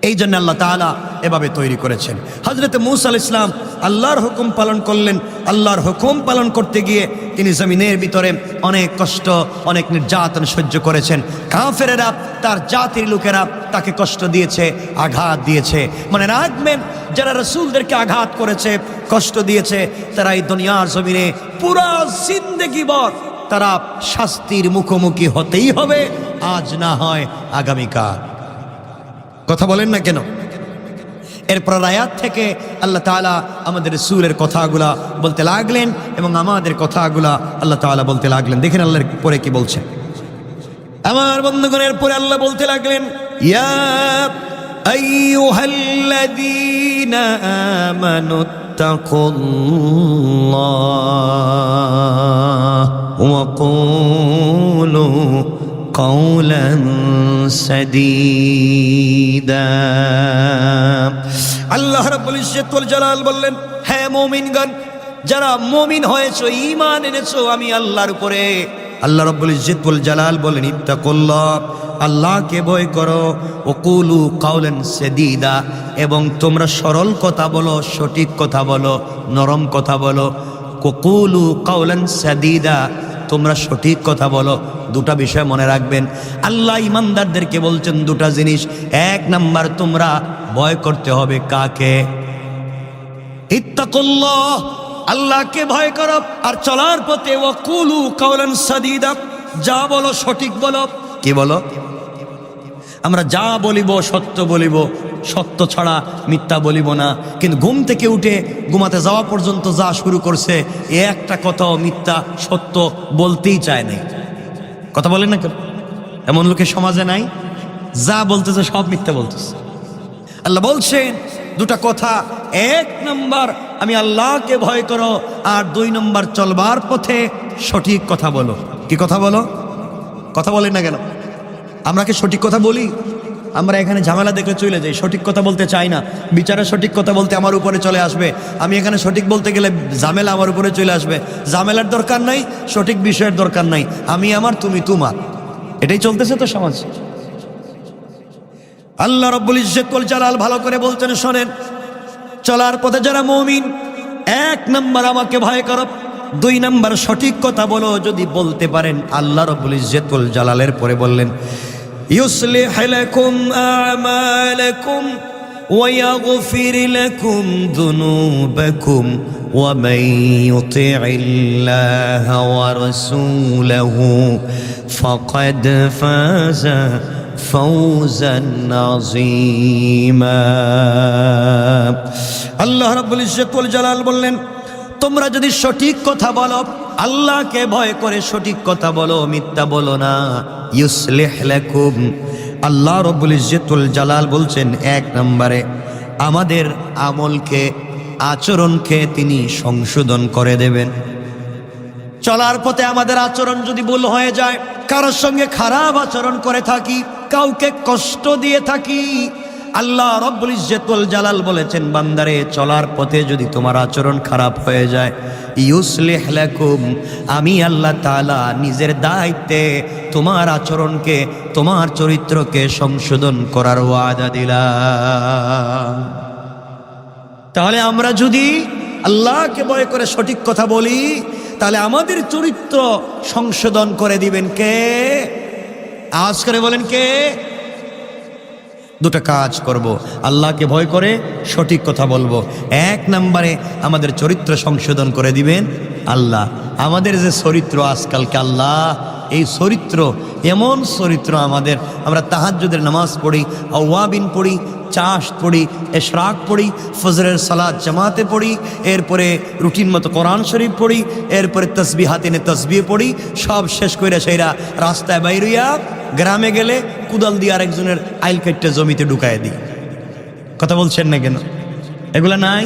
এই জন্য আল্লাহ তাআলা এভাবে তৈরি করেছেন। হযরত মূসা আলাইহিস সালাম আল্লাহর হুকুম পালন করলেন। আল্লাহর হুকুম পালন করতে গিয়ে তিনি জমিনের ভিতরে অনেক কষ্ট, অনেক নির্যাতন সহ্য করেছেন। কাফেরেরা, তার জাতির লোকেরা তাকে কষ্ট দিয়েছে, আঘাত দিয়েছে। মনে রাখবেন, যারা রাসূলদেরকে আঘাত করেছে, কষ্ট দিয়েছে, তারা এই দুনিয়ার জমিনে পুরা জিন্দেগীভর তারা শাস্তির মুখোমুখি হতেই হবে, আজ না হয় আগামীকাল। কথা বলেন না কেন? এরপর আয়াত থেকে আল্লাহ তাআলা আমাদের রাসূলের কথাগুলা বলতে লাগলেন এবং আমাদের কথাগুলা আল্লাহ তাআলা বলতে লাগলেন। দেখেন আল্লাহর পরে কি বলছেন। আমার বন্ধুগণের পরে আল্লাহ বলতে লাগলেন, ইয়া আইয়ুহাল্লাযীনা আমানুত্তাকুল্লাহ ওয়া কুলু قولا سديدا আল্লাহ রাব্বুল ইজ্জত ওয়াল জালাল বললেন, হে মুমিনগণ, যারা মুমিন হয়েছো, ঈমান এনেছো আমি আল্লাহর উপরে, আল্লাহ রাব্বুল ইজ্জত ওয়াল জালাল বলেন ইত্তাকুল্লাহ, আল্লাহকে ভয় করো, ওকুলু কাওলান সাদীদা, এবং তোমরা সরল কথা বলো, সঠিক কথা বলো, নরম কথা বলো। ওকুলু কাওলান সাদীদা, তোমরা সঠিক কথা বলো। দুটা বিষয় মনে রাখবেন, আল্লাহ ইমানদারদেরকে বলছেন দুটা জিনিস। এক নাম্বার, তোমরা ভয় করতে হবে কাকে? ইত্তাকুল্লাহ, আল্লাহকে ভয় করো, আর চলার পথে ওয়াকুলু কাওলান সাদীদা, যা বলো সঠিক বলো। কি বলো? আমরা যা বলিব সত্য বলিব, সত্য ছাড়া মিথ্যা বলিব না। কিন্তু ঘুম থেকে উঠে ঘুমাতে যাওয়া পর্যন্ত যা শুরু করছে, এ একটা কথাও মিথ্যা সত্য বলতেই চায় নাই। কথা বলেন না কেন? এমন লোকের সমাজে নাই? যা বলতেছে সব মিথ্যা বলতেছে। আল্লাহ বলছেন দুটা কথা, এক নম্বর আমি আল্লাহকে ভয় করো, আর দুই নম্বর চলবার পথে সঠিক কথা বলো। কি কথা বলো? কথা বলেন না কেন? আমরা কি সঠিক কথা বলি? আমরা এখানে ঝামেলা দেখলে চলে যাই, সঠিক কথা বলতে চাই না। বিচারে সঠিক কথা বলতে আমার উপরে চলে আসবে, আমি এখানে সঠিক বলতে গেলে ঝামেলা আমার উপরে চলে আসবে। ঝামেলার দরকার নাই, সঠিক বিষয়ের দরকার নাই, আমি আমার তুমি তোমার, এটাই চলতেছে তো সমাজ। আল্লাহ রাব্বুল ইজ্জত ওয়াল জালাল ভালো করে বলছেন, শোনেন, চলার পথে যারা মুমিন, এক নাম্বার আমাকে ভয় করো, দুই নাম্বার সঠিক কথা বলো। যদি বলতে পারেন, আল্লাহ রাব্বুল ইজ্জত ওয়াল জালালের পরে বললেন يصلح لكم أعمالكم ويغفر لكم ذنوبكم ومن يطع الله ورسوله فقد فاز فوزا عظيما আল্লাহ রাব্বুল ইজ্জত ওয়াল জালাল বললেন, তোমরা যদি সঠিক কথা বলো, আল্লাহকে ভয় করে সঠিক কথা বলো, মিথ্যা বলো না, ইউসলিহ লাকুম, আল্লাহ রাব্বুল ইজ্জত ওয়াল জালাল বলছেন এক নম্বরে আমাদের আমলকে, আচরণকে তিনি সংশোধন করে দেবেন। চলার পথে আমাদের আচরণ যদি ভুল হয়ে যায়, কারোর সঙ্গে খারাপ আচরণ করে থাকি, কাউকে কষ্ট দিয়ে থাকি, আল্লাহ রাব্বুল ইজ্জত ওয়াল জালাল বলেছেন, বান্দারে চলার পথে যদি তোমার আচরণ খারাপ হয়ে যায়, ইউসলিহ লাকুম, আমি আল্লাহ তাআলা নিজের দায়িত্বে তোমার আচরণকে, তোমার চরিত্রকে সংশোধন করার ওয়াদা দিলাম। তাহলে আমরা যদি আল্লাহকে ভয় করে সঠিক কথা বলি, তাহলে আমাদের চরিত্র সংশোধন করে দিবেন কে? আওয়াজ করে বলেন কে? দুটা কাজ করব, আল্লাহকে ভয় করে সঠিক কথা বলবো। এক নম্বরে আমাদের চরিত্র সংশোধন করে দিবেন আল্লাহ। আমাদের যে চরিত্র আজকালকে, আল্লাহ এই চরিত্র, এমন চরিত্র আমাদের, আমরা তাহাজ্জুদের নামাজ পড়ি, আওয়াবিন পড়ি, চাশ পড়ি, এশরাক পড়ি, ফজরের সালাত জামাতে পড়ি, এরপরে রুটিন মতো কোরআন শরীফ পড়ি, এরপরে তসবিহাত এনে তসবিহ পড়ি, সব শেষ করে সেইরা রাস্তায় বাইরিয়া গ্রামে গেলে কুদাল দিয়ে আরেকজনের আইল কাটতে জমিতে ঢুকায় দিই। কথা বলছেন না কেন? এগুলা নাই?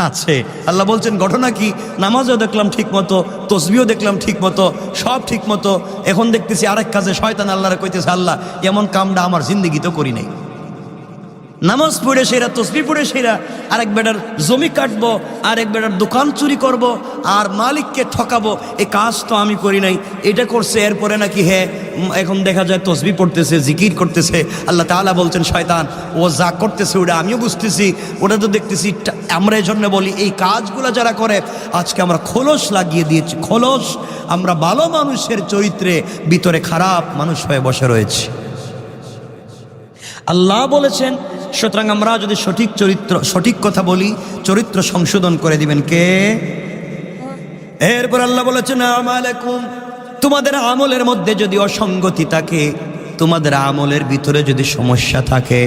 আছে। আল্লাহ বলছেন ঘটনা কি, নামাজও দেখলাম ঠিক মতো, তসবিও দেখলাম ঠিক মতো, সব ঠিক মতো, এখন দেখতেছি আরেক কাজে শয়তান আল্লাহরে কইতেছে, আল্লাহ এমন কামটা আমার জিন্দেগিতেও করি নাই। নামাজ পড়ে সেরা, তসবি পড়ে সেরা, আরেক বেটার জমি কাটবো, আরেক বেটার দোকান চুরি করব, আর মালিককে ঠকাবো, এই কাজ তো আমি করি নাই, এটা করছে। এরপরে নাকি হ্যাঁ এখন দেখা যায় তসবি পড়তেছে, জিকির করতেছে। আল্লাহ তাআলা বলছেন, শয়তান ও যা করতেছে ওটা আমিও বুঝতেছি, ওটা তো দেখতেছি। আমরা এই জন্য বলি, এই কাজগুলো যারা করে আজকে আমরা খোলস লাগিয়ে দিয়েছি, খোলস। আমরা ভালো মানুষের চরিত্রে ভিতরে খারাপ মানুষ হয়ে বসে রয়েছি। আল্লাহ বলেছেন, সুতরাং আমরা যদি সঠিক চরিত্র, সঠিক কথা বলি, চরিত্র সংশোধন করে দিবেন কে? এরপর আল্লাহ বলেছেন, আমালাকুম, তোমাদের আমলের মধ্যে যদি অসঙ্গতি থাকে, তোমাদের আমলের ভিতরে যদি সমস্যা থাকে,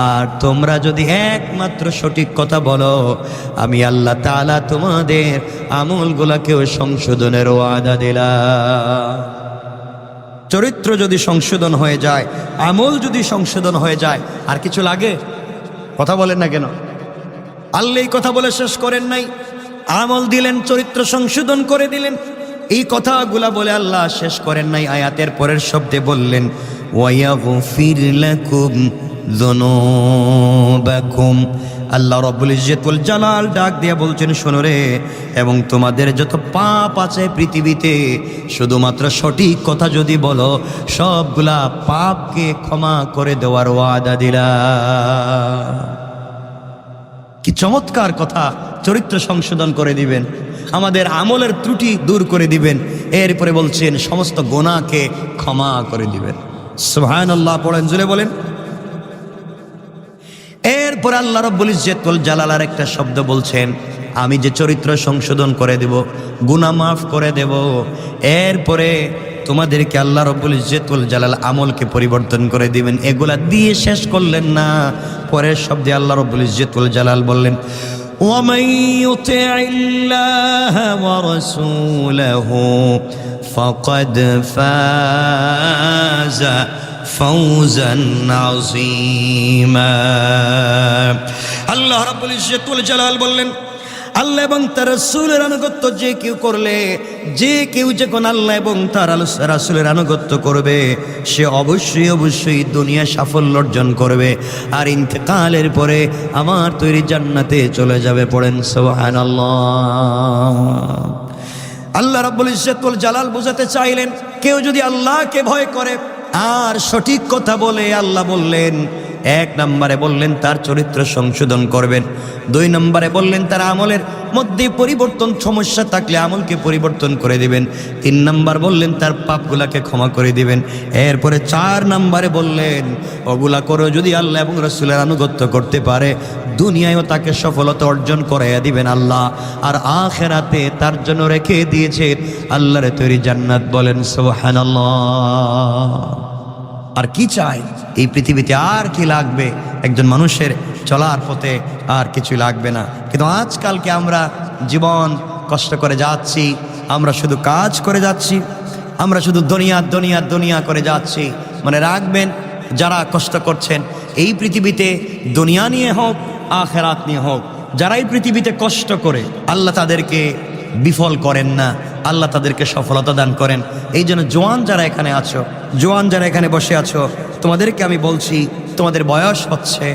আর তোমরা যদি একমাত্র সঠিক কথা বলো, আমি আল্লাহ তাআলা তোমাদের আমলগুলোকেও সংশোধনের ওয়াদা দিলাম। চরিত্র যদি সংশোধন হয়ে যায়, আমল যদি সংশোধন হয়ে যায়, আর কিছু লাগে? কথা বলেন না কেন? আল্লাহ এই কথা বলে শেষ করেন নাই, আমল দিলেন, চরিত্র সংশোধন করে দিলেন। এই কথাগুলা বলে আল্লাহ শেষ করেন নাই, আয়াতের পরের শব্দে বললেন ওয়ায়াগফির লাকুম যুনুবাকুম। আল্লাহ রাব্বুল ইজ্জতুল জালাল ডাক দিয়ে বলছেন, শোনো রে, এবং তোমাদের যত পাপ আছে পৃথিবীতে, শুধুমাত্র সঠিক কথা যদি বলো, সবগুলা পাপকে ক্ষমা করে দেওয়ার ওয়াদা দিলাম। কি চমৎকার কথা! চরিত্র সংশোধন করে দিবেন, আমাদের আমলের ত্রুটি দূর করে দিবেন, এরপরে বলছেন সমস্ত গুনাহকে ক্ষমা করে দিবেন। সুবহানাল্লাহ পড়েন, জোরে বলেন। এরপর আল্লাহ রাব্বুল ইজ্জতুল জালাল একটা শব্দ বলছেন, আমি যে চরিত্র সংশোধন করে দেব, গুনাহ মাফ করে দেব, এরপরে তোমাদেরকে আল্লাহ রাব্বুল ইজ্জতুল জালাল আমলকে পরিবর্তন করে দিবেন। এগুলা দিয়ে শেষ করলেন না, পরের শব্দে আল্লাহ রাব্বুল ইজ্জতুল জালাল বললেন وَمَن يُطِعِ اللَّهَ وَرَسُولَهُ فَقَدْ فَازَ فَوْزًا عَظِيمًا। আল্লাহ রাব্বুল ইজ্জতুল জালাল বললেন, আল্লাহ এবং তার রাসূলের আনুগত্য যে কেউ করলে, যে কেউ যখন আল্লাহ এবং তার রাসূলের আনুগত্য করবে, সে অবশ্যই অবশ্যই দুনিয়া সাফল্য অর্জন করবে, আর ইন্তেকালের পরে আমার তৈরি জান্নাতে চলে যাবে। পড়েন সুবহানাল্লাহ। আল্লাহ রাব্বুল ইজ্জতুল জালাল বোঝাতে চাইলেন, কেউ যদি আল্লাহকে ভয় করে আর সঠিক কথা বলে, আল্লাহ বললেন এক নম্বরে বললেন তার চরিত্র সংশোধন করবেন, দুই নম্বরে বললেন তার আমলের মধ্যে পরিবর্তন সমস্যা থাকলে আমলকে পরিবর্তন করে দিবেন, তিন নম্বর বললেন তার পাপগুলাকে ক্ষমা করে দিবেন, এরপরে চার নম্বরে বললেন ওগুলা করে যদি আল্লাহ এবং রাসূলের আনুগত্য করতে পারে, দুনিয়ায়ও তাকে সফলতা অর্জন করাইয়া দিবেন আল্লাহ, আর আখিরাতে তার জন্য রেখে দিয়েছে আল্লাহর তৈরি জান্নাত। বলেন সুবহানাল্লাহ। আর কি চাই এই পৃথিবীতে? আর কি লাগবে? একজন মানুষের চলার পথে আর কিছু লাগবে না। কিন্তু আজকালকে আমরা জীবন কষ্ট করে যাচ্ছি, আমরা শুধু কাজ করে যাচ্ছি, আমরা শুধু দুনিয়া দুনিয়া দুনিয়া করে যাচ্ছি। মনে রাখবেন, যারা কষ্ট করছেন এই পৃথিবীতে, দুনিয়া নিয়ে হোক আখিরাত নিয়ে হোক, যারা এই পৃথিবীতে কষ্ট করে, আল্লাহ তাদেরকে বিফল করেন না, আল্লাহ তাদেরকে সফলতা দান করেন। এই জন্য জোয়ান যারা এখানে আছো, জোয়ান যারা এখানে বসে আছো, তোমাদেরকে আমি বলছি, তোমাদের বয়স হচ্ছে,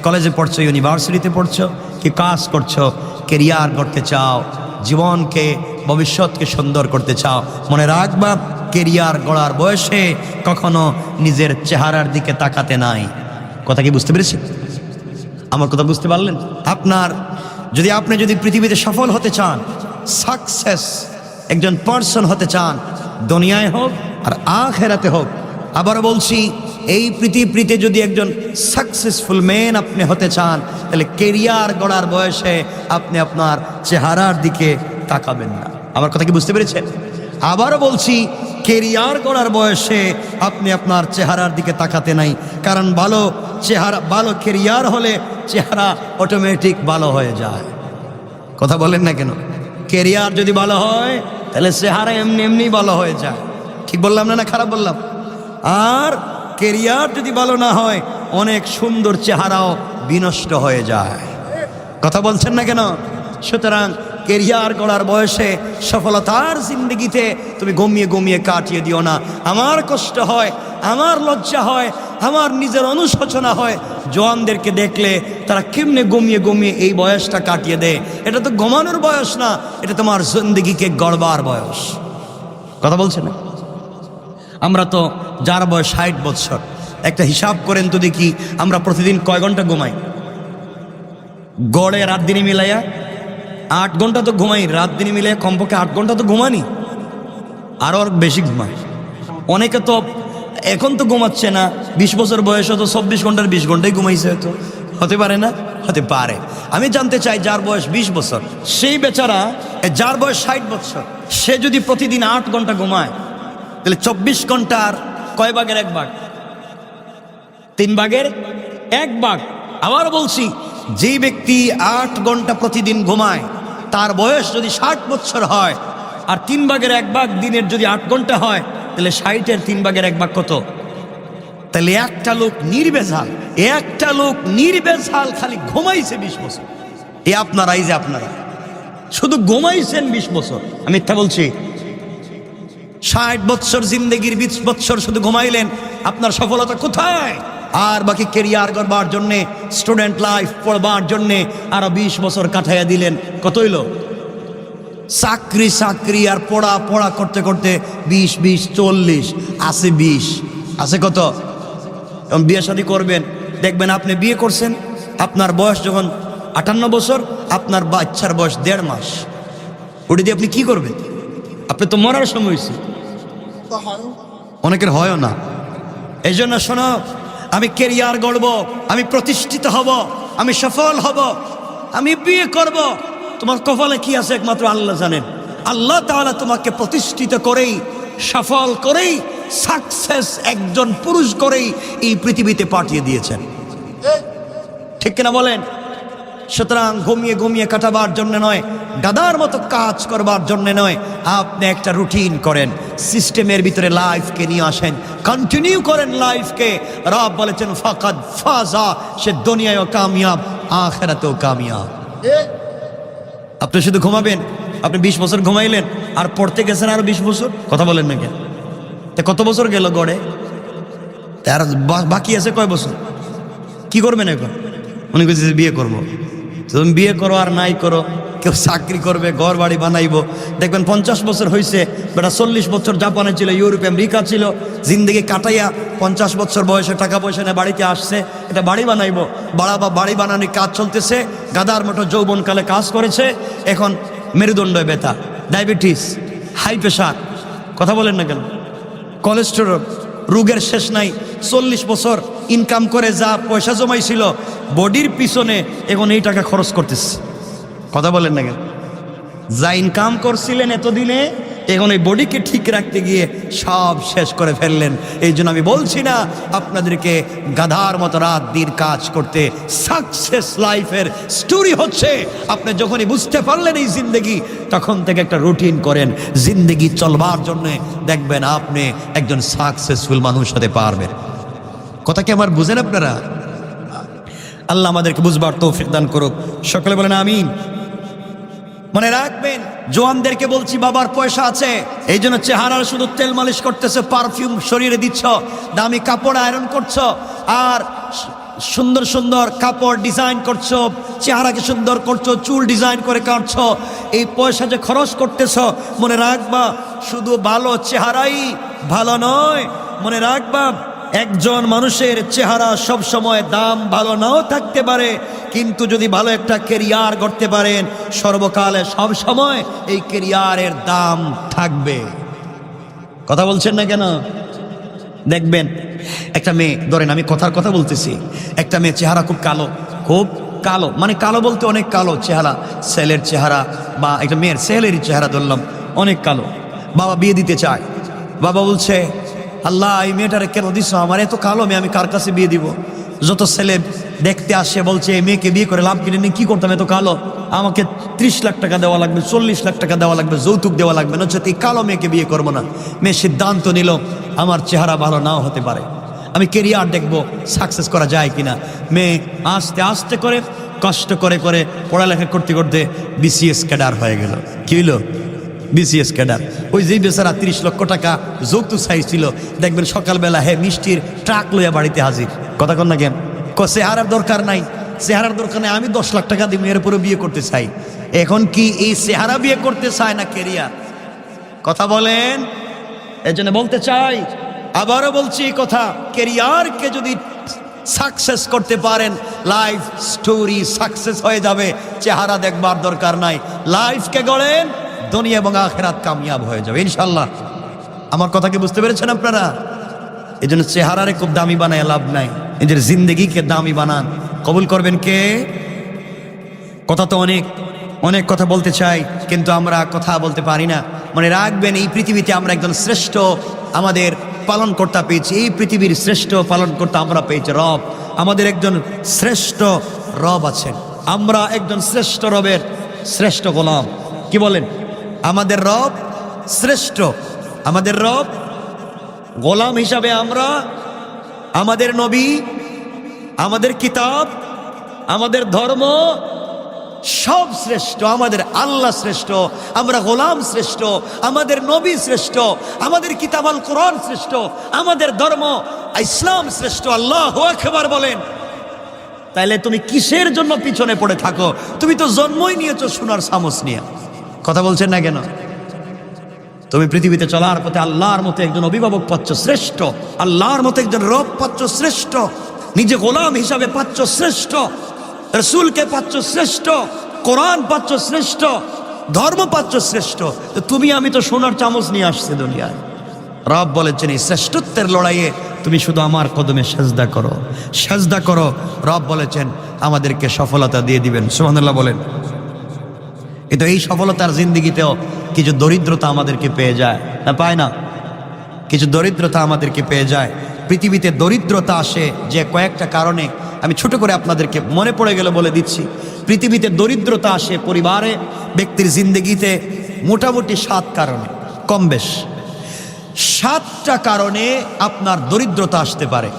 কলেজে পড়ছো, ইউনিভার্সিটিতে পড়ছো, কি কাজ করছো, কেরিয়ার করতে চাও, জীবনকে ভবিষ্যৎকে সুন্দর করতে চাও, মনে রাখবা কেরিয়ার গড়ার বয়সে কখনো নিজের চেহারার দিকে তাকাতে নাই। কথা কি বুঝতে পেরেছি? আমার কথা বুঝতে পারলেন? আপনি যদি পৃথিবীতে সফল হতে চান, সাকসেস একজন পার্সন হতে চান, দুনিয়ায় হোক আর আখিরাতে হোক, আবারও বলছি, এই পৃথিবীতে যদি একজন সাকসেসফুল ম্যান আপনি হতে চান, তাহলে কেরিয়ার গড়ার বয়সে আপনি আপনার চেহারার দিকে তাকাবেন না। আমার কথা কি বুঝতে পেরেছেন? আবারও বলছি, কেরিয়ার গড়ার বয়সে আপনি আপনার চেহারার দিকে তাকাতে নাই, কারণ ভালো চেহারা, ভালো কেরিয়ার হলে চেহারা অটোমেটিক ভালো হয়ে যায়। কথা বলেন না কেন? কেরিয়ার যদি ভালো হয় তাহলে চেহারা এমনি এমনি ভালো হয়ে যায়। ঠিক বললাম না? খারাপ বললাম? আর কেরিয়ার যদি ভালো না হয়, অনেক সুন্দর চেহারাও বিনষ্ট হয়ে যায়। কথা বলছেন না কেন? সুতরাং কেরিয়ার গড়ার বয়সে সফলতার জিন্দগিতে তুমি গমিয়ে গমিয়ে কাটিয়ে দিও না। আমার কষ্ট হয়, আমার লজ্জা হয়, আমার নিজের অনুশোচনা হয় জওয়ানদেরকে দেখলে, তারা কেমনে গমিয়ে গমিয়ে এই বয়সটা কাটিয়ে দেয়। এটা তো ঘুমানোর বয়স না, এটা তোমার জিন্দগিকে গড়বার বয়স। কথা বলছে না? আমরা তো যার বয়স 60 বছর, একটা হিসাব করেন তো দেখি, আমরা প্রতিদিন কয় ঘন্টা ঘুমাই? গড়ে রাত দিনে মিলাইয়া 8 ঘন্টা তো ঘুমাই, রাত দিনে মিলে কমপক্ষে 8 ঘন্টা তো ঘুমানি, আরও বেশি ঘুমাই। অনেকে তো এখন তো ঘুমাচ্ছে না, 20 বছর বয়সে তো 24 ঘন্টার 20 ঘন্টাই ঘুমাইছে। হয়তো হতে পারে না? হতে পারে। আমি জানতে চাই, যার বয়স 20 বছর, সেই বেচারা, যার বয়স 60 বছর, সে যদি প্রতিদিন 8 ঘন্টা ঘুমায়, তাহলে 24 ঘন্টার কয় ভাগের 1 ভাগ? 3 ভাগের 1 ভাগ। আবার বলছি, যেই ব্যক্তি 8 ঘন্টা প্রতিদিন ঘুমায়, তার বয়স যদি 60 বছর হয়, আর 3 ভাগের 1 ভাগ দিনের যদি 8 ঘন্টা হয়, তাহলে 60-এর 3 ভাগের 1 ভাগ কত? তাহলে একটা লোক নির্বেজাল খালি ঘুমাইছে 20 বছর। আপনারা শুধু ঘুমাইছেন 20 বছর। আমি মিথ্যা বলছি? 60 বছর জিন্দগির 20 বছর শুধু ঘুমাইলেন, আপনার সফলতা কোথায়? আর বাকি কেরিয়ার করবার জন্যে, স্টুডেন্ট লাইফ পড়বার জন্যে আরো 20 বছর কাটাইয়া দিলেন। কত হইল? চাকরি চাকরি আর পড়া পড়া করতে করতে 20 20 40 আছে 20 আছে কত? এবং বিয়ে শাদী করবেন, দেখবেন আপনি বিয়ে করছেন, আপনার বয়স যখন 58 বছর, আপনার বাচ্চার বয়স 1.5 মাস। ওটা দিয়ে আপনি কি করবেন? আপনি তো মরার সময় হয়েছে। অনেকের হয়ও না। এই জন্য শোনো, আমি কেরিয়ার গড়ব, আমি প্রতিষ্ঠিত হব, আমি সফল হব, আমি বিয়ে করব, তোমার কপালে কি আছে একমাত্র আল্লাহ জানেন। আল্লাহ তাআলা তোমাকে প্রতিষ্ঠিত করেই, সফল করেই, সাকসেস একজন পুরুষ করেই এই পৃথিবীতে পাঠিয়ে দিয়েছেন। ঠিক কিনা বলেন? সুতরাং ঘুমিয়ে ঘুমিয়ে কাটাবার জন্য নয়, গাদার মতো কাজ করবার জন্য নয়, আপনি একটা রুটিন করেন, সিস্টেমের ভিতরে লাইফকে নিয়ে আসেন, কন্টিনিউ করেন লাইফকে। রব বলেছেন ফাকাদ ফাজা, সে দুনিয়ায়ও কামিয়াব, আখিরাতেও কামিয়াব। আপনি শুধু ঘুমাবেন, আপনি 20 বছর ঘুমাইলেন আর পড়তে গেছেন আরো 20 বছর। কথা বলেন না কেন? তা কত বছর গেল গড়ে? তার বাকি আছে কয় বছর? কি করবেন এখন? মনে করছি বিয়ে করবো। তুমি বিয়ে করো আর নাই করো, কেউ চাকরি করবে, ঘর বাড়ি বানাইবো, দেখবেন 50 বছর হয়েছে, বেটা 40 বছর জাপানে ছিল, ইউরোপে আমেরিকা ছিল, জিন্দগি কাটাইয়া 50 বছর বয়সে টাকা পয়সা নিয়ে বাড়িতে আসছে, এটা বাড়ি বানাইবো। বাড়ি বানানোর কাজ চলতেছে, গাদার মতো যৌবনকালে কাজ করেছে, এখন মেরুদণ্ড ব্যথা, ডায়াবেটিস, হাই প্রেশার, কথা বলেন না কেন, কোলেস্টেরল, রোগের শেষ নাই। 40 বছর ইনকাম করে যা পয়সা জমাইছিল বডির পিছনে, এখন এই টাকা খরচ করতেছে। কথা বলেন না কেন? যা ইনকাম করছিলেন এতদিনে, এখন এই বডিকে ঠিক রাখতে গিয়ে সব শেষ করে ফেললেন। এই জন্য আমি বলছি না আপনাদেরকে গাধার মতো রাত দিন কাজ করতে। সাকসেস লাইফের স্টোরি হচ্ছে আপনি যখনই বুঝতে পারলেন এই জিন্দগি, তখন থেকে একটা রুটিন করেন জিন্দগি চলবার জন্য, দেখবেন আপনি একজন সাকসেসফুল মানুষ হতে পারবেন। কথা কি আমার বুঝেন আপনারা? আল্লাহ আমাদেরকে বুঝবার তৌফিক দান করুক, সকলে বলেন আমিন। মনে রাখবেন, জোয়ানদেরকে বলছি, বাবার পয়সা আছে এই জন্য চেহারার শুধু তেল মালিশ করতেছে, পারফিউম শরীরে দিচ্ছ, দামি কাপড় আয়রন করছো, আর সুন্দর সুন্দর কাপড় ডিজাইন করছো, চেহারাকে সুন্দর করছো, চুল ডিজাইন করে কাটছো, এই পয়সা যে খরচ করতেছ, মনে রাখবা শুধু ভালো চেহারাই ভালো নয়। মনে রাখবা একজন মানুষের চেহারা সব সময় দাম ভালো নাও থাকতে পারে, কিন্তু যদি ভালো একটা কেরিয়ার গড়তে পারেন, সর্বকালে সব সময় এই কেরিয়ারের দাম থাকবে। কথা বলছেন না কেন? দেখবেন একটা মেয়ে, ধরেন আমি কথার কথা বলতেছি, একটা মেয়ে চেহারা খুব কালো, খুব কালো, মানে কালো বলতে অনেক কালো চেহারা, ছেলের চেহারা বা একটা মেয়ের ছেলেরই চেহারা ধরলাম, অনেক কালো। বাবা বিয়ে দিতে চায়, বাবা বলছে আল্লাহ এই মেয়েটারে কেন দিস, আমার এত কালো মেয়ে, আমি কার কাছে বিয়ে দিব? যত ছেলে দেখতে আসে বলছে এই মেয়েকে বিয়ে করে লাভ কিনে নিয়ে কী করতাম, এত কালো, আমাকে 30 লাখ টাকা দেওয়া লাগবে, 40 লাখ টাকা দেওয়া লাগবে, যৌতুক দেওয়া লাগবে, না হচ্ছে এই কালো মেয়েকে বিয়ে করবো না। মেয়ে সিদ্ধান্ত নিল আমার চেহারা ভালো নাও হতে পারে, আমি কেরিয়ার দেখবো সাকসেস করা যায় কিনা। মেয়ে আস্তে আস্তে করে কষ্ট করে করে পড়ালেখা করতে করতে BCS ক্যাডার হয়ে গেল। কি হইল? BCS cadre. ওই যেই বেচারা 30 লক্ষ টাকা যৌতুক চাইছিল, দেখবেন সকালবেলা মিষ্টির ট্রাক লইয়া বাড়িতে হাজির। কথা কন না কেন? চেহারার দরকার নাই, চেহারার দরকার নেই, আমি 10 লাখ টাকা দিব, এরপরে বিয়ে করতে চাই। এখন কি এই চেহারা বিয়ে করতে চায় না কেরিয়ার? কথা বলেন। এই জন্য বলতে চাই, আবারও বলছি এই কথা, কেরিয়ারকে যদি সাকসেস করতে পারেন, লাইফ স্টোরি সাকসেস হয়ে যাবে। চেহারা দেখবার দরকার নাই, লাইফকে গড়েন, দুনিয়া এবং আখিরাত কামিয়াব হয়ে যাবে ইনশাল্লাহ। আমার কথা কি বুঝতে পেরেছেন আপনারা? এই জন্য চেহারারে খুব দামি বানায় লাভ নাই, নিজের জিন্দগিকে দামি বানান। কবুল করবেন কে? কথা তো অনেক অনেক কথা বলতে চাই, কিন্তু আমরা কথা বলতে পারি না। মনে রাখবেন, এই পৃথিবীতে আমরা একজন শ্রেষ্ঠ আমাদের পালনকর্তা পেয়েছি, এই পৃথিবীর শ্রেষ্ঠ পালনকর্তা আমরা পেয়েছি রব। আমাদের একজন শ্রেষ্ঠ রব আছেন, আমরা একজন শ্রেষ্ঠ রবের শ্রেষ্ঠ গোলাম। কি বলেন? আমাদের রব শ্রেষ্ঠ, আমাদের রব গোলাম হিসাবে আমরা আমাদের নবী, আমাদের কিতাব, আমাদের ধর্ম, সব শ্রেষ্ঠ, আমাদের আল্লাহ শ্রেষ্ঠ, আমরা গোলাম শ্রেষ্ঠ, আমাদের নবী শ্রেষ্ঠ, আমাদের কিতাব আল কোরআন শ্রেষ্ঠ, আমাদের ধর্ম ইসলাম শ্রেষ্ঠ। আল্লাহু আকবার বলেন। তাইলে তুমি কিসের জন্য পিছনে পড়ে থাকো? তুমি তো জন্মই নিয়েছো সোনার চামচ নিয়ে। কথা বলছেন না কেন? তুমি পৃথিবীতে চলার পথে আল্লাহর মতো একজন অভিভাবক পাচ্ছ শ্রেষ্ঠ, আল্লাহর মতো একজন রব পাচ্ছ শ্রেষ্ঠ, নিজে গোলাম হিসাবে পাচ্ছ শ্রেষ্ঠ, রসুলকে পাচ্ছ শ্রেষ্ঠ, কোরআন পাচ্ছ শ্রেষ্ঠ, ধর্ম পাচ্ছ শ্রেষ্ঠ। তো তুমি আমি তো সোনার চামচ নিয়ে আসছি দুনিয়ায়। রব বলেছেন এই শ্রেষ্ঠত্বের লড়াইয়ে তুমি শুধু আমার কদমে সেজদা করো, সেজদা করো। রব বলেছেন আমাদেরকে সফলতা দিয়ে দিবেন। সুবহানাল্লাহ বলেন। কিন্তু এই সফলতার জিন্দেগিতেও কিছু দরিদ্রতা আমাদেরকে পেয়ে যায় না, পায় না? কিছু দরিদ্রতা আমাদেরকে পেয়ে যায়। পৃথিবীতে দরিদ্রতা আসে যে কয়েকটা কারণে, আমি ছোট করে আপনাদেরকে মনে পড়ে গেলে বলে দিচ্ছি। পৃথিবীতে দরিদ্রতা আসে পরিবারে, ব্যক্তির জিন্দেগিতে মোটামুটি 7 কারণে, কম বেশ 7টা কারণে আপনার দরিদ্রতা আসতে পারে।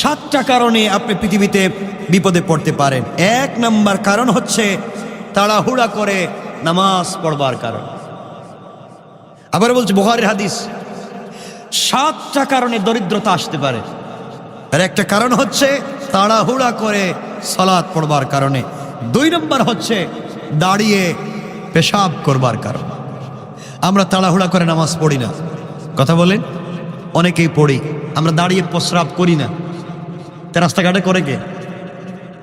7টা কারণে আপনি পৃথিবীতে বিপদে পড়তে পারেন। 1 নম্বর কারণ হচ্ছে তাড়াহুড়া করে নামাজ পড়বার কারণ। আবার বলছি, বুখারীর হাদিস, 7টা কারণে দরিদ্রতা আসতে পারে। আর একটা কারণ হচ্ছে তাড়াহুড়া করে সালাত পড়বার কারণে। 2 নম্বর হচ্ছে দাঁড়িয়ে পেশাব করবার কারণ। আমরা তাড়াহুড়া করে নামাজ পড়ি না, কথা বলেন, অনেকেই পড়ি, আমরা দাঁড়িয়ে প্রস্রাব করি না। তা রাস্তাঘাটে করে কে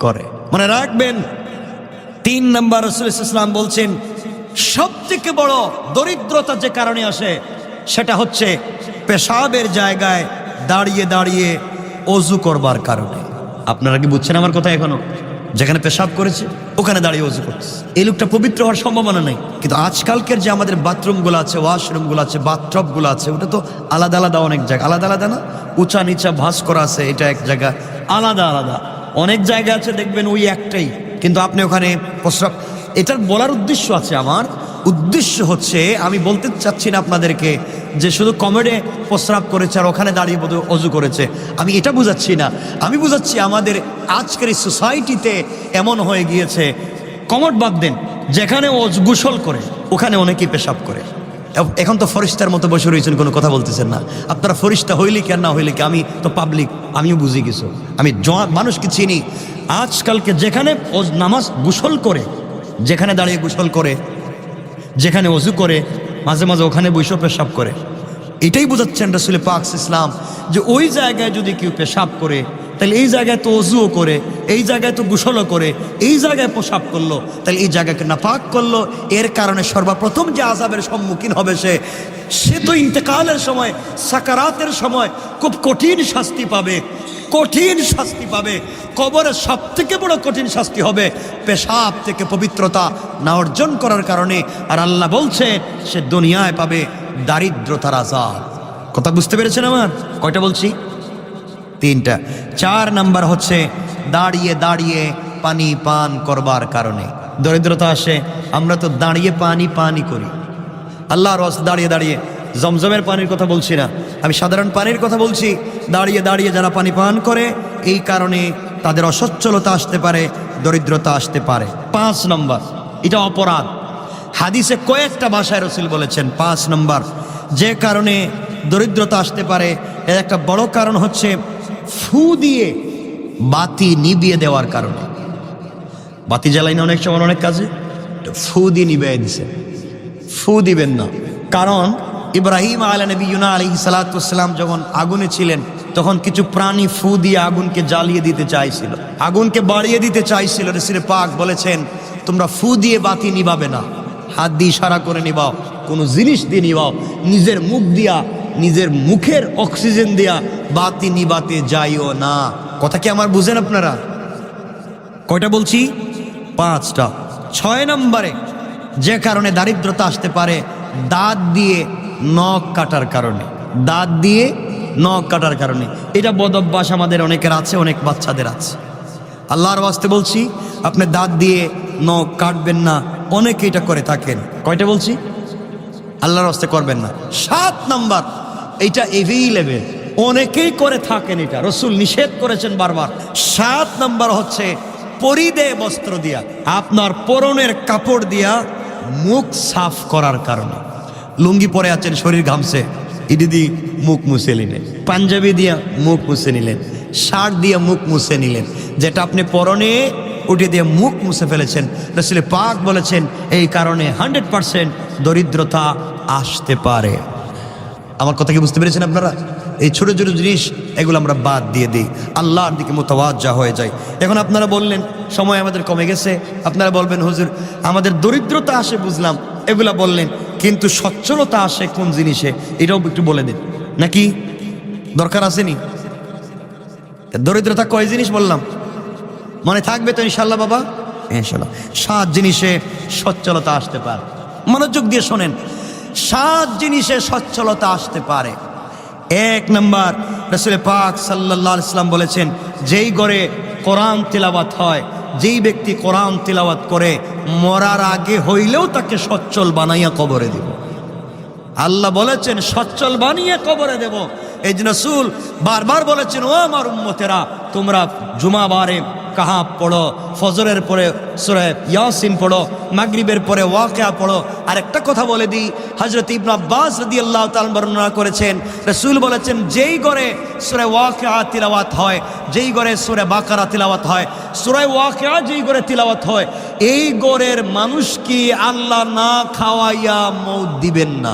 করে? মনে রাখবেন, 3 নম্বর রাসূল সাল্লাল্লাহু আলাইহি ওয়াসাল্লাম বলছেন সব থেকে বড় দরিদ্রতা যে কারণে আসে সেটা হচ্ছে পেশাবের জায়গায় দাঁড়িয়ে দাঁড়িয়ে অজু করবার কারণে। আপনারা কি বুঝছেন আমার কথা এখনো? যেখানে পেশাব করেছে ওখানে দাঁড়িয়ে অজু করছে, এই লোকটা পবিত্র হওয়ার সম্ভাবনা নেই। কিন্তু আজকালকের যে আমাদের বাথরুমগুলো আছে, ওয়াশরুমগুলো আছে, বাথটবগুলো আছে, ওটা তো আলাদা আলাদা অনেক জায়গা, আলাদা আলাদা না, উঁচা নিচা ভাঁজ করা আছে, এটা এক জায়গা, আলাদা আলাদা অনেক জায়গা আছে দেখবেন ওই একটাই, কিন্তু আপনি ওখানে প্রস্রাব। এটার বলার উদ্দেশ্য আছে, আমার উদ্দেশ্য হচ্ছে আমি বলতে চাচ্ছি না আপনাদেরকে যে শুধু কমেডে প্রস্রাব করেছে আর ওখানে দাঁড়িয়ে অজু করেছে, আমি এটা বুঝাচ্ছি না। আমি বুঝাচ্ছি আমাদের আজকের এই সোসাইটিতে এমন হয়ে গিয়েছে, কমোড বাদ দেন, যেখানে গোসল করে ওখানে অনেকেই পেশাব করে। এখন তো ফরিস্তার মতো বসে রয়েছেন, কোনো কথা বলতেছেন না। আপনারা ফরিস্তা হইলে কি আর না হইলে কি, আমি তো পাবলিক, আমিও বুঝি কিছু, আমি মানুষকে চিনি। আজকালকে যেখানে নামাজ গোসল করে, যেখানে দাঁড়িয়ে গোসল করে, যেখানে অজু করে, মাঝে মাঝে ওখানে বসে পেশাব করে। এটাই বোঝাচ্ছেন রাসূল পাক ইসলাম যে ওই জায়গায় যদি কেউ পেশাব করে তাহলে এই জায়গায় তো অজুও করে, এই জায়গায় তো গোসলও করে, এই জায়গায় পেশাব করলো, তাহলে এই জায়গাকে নাপাক করলো। এর কারণে সর্বপ্রথম যে আযাবের সম্মুখীন হবে সে তো ইন্তেকালের সময়, সাকারাতের সময় খুব কঠিন শাস্তি পাবে, কঠিন শাস্তি পাবে। কবরের সব থেকে বড় কঠিন শাস্তি হবে পেশাব থেকে পবিত্রতা না অর্জন করার কারণে। আর আল্লাহ বলছে সে দুনিয়ায় পাবে দারিদ্রতার আযাব। কথা বুঝতে পেরেছেন আমার? কয়টা বলছি? 3টা। 4 নাম্বার হচ্ছে দাঁড়িয়ে দাঁড়িয়ে পানি পান করবার কারণে দরিদ্রতা আসে। আমরা তো দাঁড়িয়ে পানি করি, আল্লাহর ওয়াস্তে দাঁড়িয়ে দাঁড়িয়ে। জমজমের পানির কথা বলছি না, আমি সাধারণ পানির কথা বলছি। দাঁড়িয়ে দাঁড়িয়ে যারা পানি পান করে এই কারণে তাদের অসচ্ছলতা আসতে পারে, দরিদ্রতা আসতে পারে। 5 নম্বর, এটা অপরাধ। হাদিসে কয়েকটা ভাষায় রাসূল বলেছেন 5 নম্বর যে কারণে দরিদ্রতা আসতে পারে, এর একটা বড় কারণ হচ্ছে ফু দিয়ে বাতি নিভিয়ে দেওয়ার কারণে। বাতি জ্বালাই না অনেক সময় অনেক কাজে, ফু দিয়ে নিভিয়ে দিছে। ফু দিবেন না, কারণ ইব্রাহিম আলাইহিস সালাম যখন আগুনে ছিলেন তখন কিছু প্রাণী ফু দিয়ে আগুনকে জ্বালিয়ে দিতে চাইছিল, আগুনকে বাড়িয়ে দিতে চাইছিল। রাসূল পাক বলেছেন তোমরা ফু দিয়ে বাতি নিভাবে না, হাত দিয়ে ইশারা করে নিভাও, কোনো জিনিস দিয়ে নিভাও, নিজের মুখ দিয়া, নিজের মুখের অক্সিজেন দিয়া বাতি নিভাতে যাইও না। কথা কি আমার বুঝেন আপনারা? কয়টা বলছি? 5টা। 6 নম্বরে যে কারণে দারিদ্রতা আসতে পারে দাঁত দিয়ে নখ কাটার কারণে, দাঁত দিয়ে নখ কাটার কারণে। এটা বদ অভ্যাস আমাদের অনেকের আছে, অনেক বাচ্চাদের আছে। আল্লাহর ওয়াস্তে বলছি আপনি দাঁত দিয়ে নখ কাটবেন না, অনেকে এটা করে থাকেন। কয়টা বলছি? আল্লাহর ওয়াস্তে করবেন না। 7 নাম্বার, এইটা এভেইলেবল, অনেকেই করে থাকেন, এটা রাসূল নিষেধ করেছেন বারবার। 7 নাম্বার হচ্ছে পরিদে বস্ত্র দিয়া, আপনার পরনের কাপড় দিয়া মুখ সাফ করার কারণে। লুঙ্গি পরে আছেন, শরীর ঘামছে, ইডি দিয়ে মুখ মুছে নিলেন, পাঞ্জাবি দিয়া মুখ মুছে নিলেন, শার্ট দিয়ে মুখ মুছে নিলেন, যেটা আপনি পরনে উঠে দিয়ে মুখ মুছে ফেলেছেন। রাসূল পাক বলেছেন এই কারণে 100% দরিদ্রতা আসতে পারে। আমার কথা কি বুঝতে পেরেছেন আপনারা? এই ছোট ছোট জিনিস এগুলো আমরা বাদ দিয়ে দিই, আল্লাহর দিকে মুতাওয়াজ্জা হয়ে যায়। এখন আপনারা বললেন সময় আমাদের কমে গেছে, আপনারা বলবেন হুজুর আমাদের দরিদ্রতা আসে বুঝলাম, এগুলা বললেন, কিন্তু সচ্ছলতা আসে কোন জিনিসে এটাও একটু বলে দিন, নাকি দরকার আসেনি? দরিদ্রতা কয় জিনিস বললাম, মনে থাকবে তো ইনশাল্লাহ বাবা? ইনশাল্লাহ 7 জিনিসে সচ্ছলতা আসতে পারে। মনোযোগ দিয়ে শোনেন, 7 জিনিসে সচ্ছলতা আসতে পারে। 1 নম্বর, রাসূল পাক সাল্লাল্লাহু আলাইহি ওয়াসাল্লাম বলেছেন যেই ঘরে কোরআন তিলাওয়াত হয়, যেই ব্যক্তি কোরআন তিলাওয়াত করে মরার আগে হইলেও তাকে সচ্ছল বানাইয়া কবরে দেব। আল্লাহ বলেছেন সচ্ছল বানিয়ে কবরে দেব। এই জন্য রাসূল বারবার বলেছেন ও আমার উম্মতেরা তোমরা জুমাবারে কাহাব পড়ো, ফজরের পরে সূরা ইয়াসিন পড়ো, মাগরিবের পরে ওয়াকিয়া পড়ো। আর একটা কথা বলে দিই, হযরত ইবনে আব্বাস রাদিয়াল্লাহু তাআলা বর্ণনা করেছেন রাসূল বলেছেন যেই ঘরে সূরা ওয়াকিয়া তিলাওয়াত হয়, যেই ঘরে সূরা বাকারা তিলাওয়াত হয়, সূরা ওয়াকিয়া যেই ঘরে তিলাওয়াত হয়, এই ঘরের মানুষকে আল্লাহ না খাওয়াইয়া মউত দিবেন না।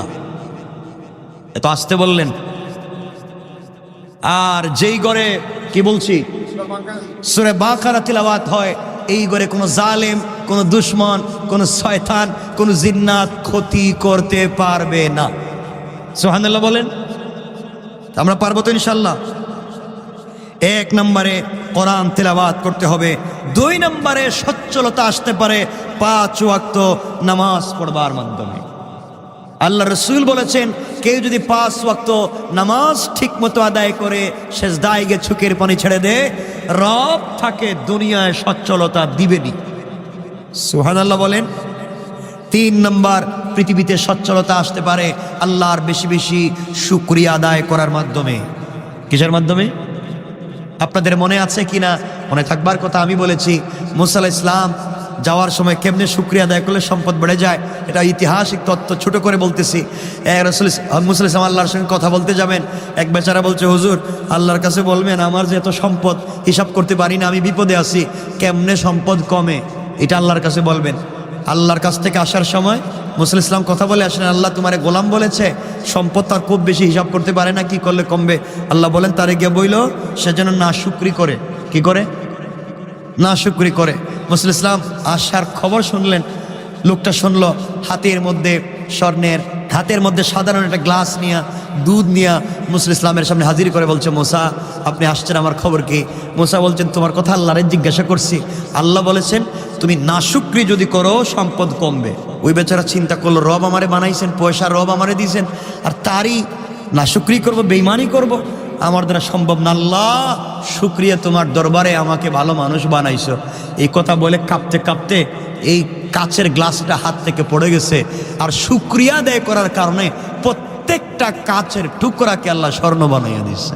এত আসতে বললেন। আর যেই ঘরে কি বলছি সূরা বাকারা তিলাওয়াত হয়, এই ঘরে কোনো জালেম, কোনো দুশমন, কোনো শয়তান, কোনো জিন্নাত ক্ষতি করতে পারবে না। সুবহানাল্লাহ বলেন। আমরা পারবো তো ইনশাআল্লাহ? 1 নম্বরে কোরআন তিলাওয়াত করতে হবে। 2 নম্বরে সচ্ছলতা আসতে পারে 5 ওয়াক্ত নামাজ পড়বার মাধ্যমে। আল্লাহ রসুল বলেছেন কেউ যদি 5 ওয়াক্ত নামাজ ঠিক মতো আদায় করে সেজদায় গিয়ে চোখের পানি ছেড়ে দে, রব তাকে দুনিয়ায় সচ্ছলতা দিবেনি। সুবহানাল্লাহ বলেন। 3 নম্বর, পৃথিবীতে সচ্ছলতা আসতে পারে আল্লাহর বেশি বেশি শুকরিয়া আদায় করার মাধ্যমে। কিসের মাধ্যমে? আপনাদের মনে আছে কিনা, মনে থাকবার কথা আমি বলেছি মুসা আলাইহিস সালাম যাওয়ার সময় কেমনে শুকরিয়া আদায় করলে সম্পদ বেড়ে যায়, এটা ঐতিহাসিক তত্ত্ব, ছোট করে বলতেছি। রাসূল মুসা আলাইহিস সালাম আল্লাহর সঙ্গে কথা বলতে যাবেন, এক বেচারা বলছে হুজুর আল্লাহর কাছে বলবেন আমার যে এত সম্পদ হিসাব করতে পারি না, আমি বিপদে আছি, কেমনে সম্পদ কমে, এটা আল্লাহর কাছে বলবেন। আল্লাহর কাছ থেকে আসার সময় মুসা আলাইহিস সালাম কথা বলে আসেন, আল্লাহ তোমারে গোলাম বলেছে সম্পদ তার খুব বেশি হিসাব করতে পারে না, কি করলে কমবে? আল্লাহ বলেন তারে গিয়ে বইল সে যেন না শুকরি করে। কি করে? না শুকরি করে। মুসা আলাইহিস সালাম আসার খবর শুনলেন, লোকটা শুনলো হাতের মধ্যে স্বর্ণের, হাতের মধ্যে সাধারণ একটা গ্লাস নিয়ে দুধ নিয়ে মুসা আলাইহিস সালামের সামনে হাজির করে বলছে মুসা আপনি আসছেন, আমার খবর কি? মুসা বলছেন তোমার কথা আল্লাহরে জিজ্ঞাসা করছি, আল্লাহ বলেছেন তুমি নাশুকরি যদি করো সম্পদ কমবে। ওই বেচারা চিন্তা করলো রব আমারে বানাইছেন, পয়সা রব আমারে দিয়েছেন, আর তারই নাশুকরি করব, বেঈমানি করব, আমার দ্বারা সম্ভব না। আল্লাহ শুকরিয়া তোমার দরবারে আমাকে ভালো মানুষ বানাইছো। এই কথা বলে কাঁপতে কাঁপতে এই কাচের গ্লাসটা হাত থেকে পড়ে গেছে। আর শুকরিয়া আদায় করার কারণে প্রত্যেকটা কাচের টুকরাকে আল্লাহ স্বর্ণ বানাইয়া দিচ্ছে।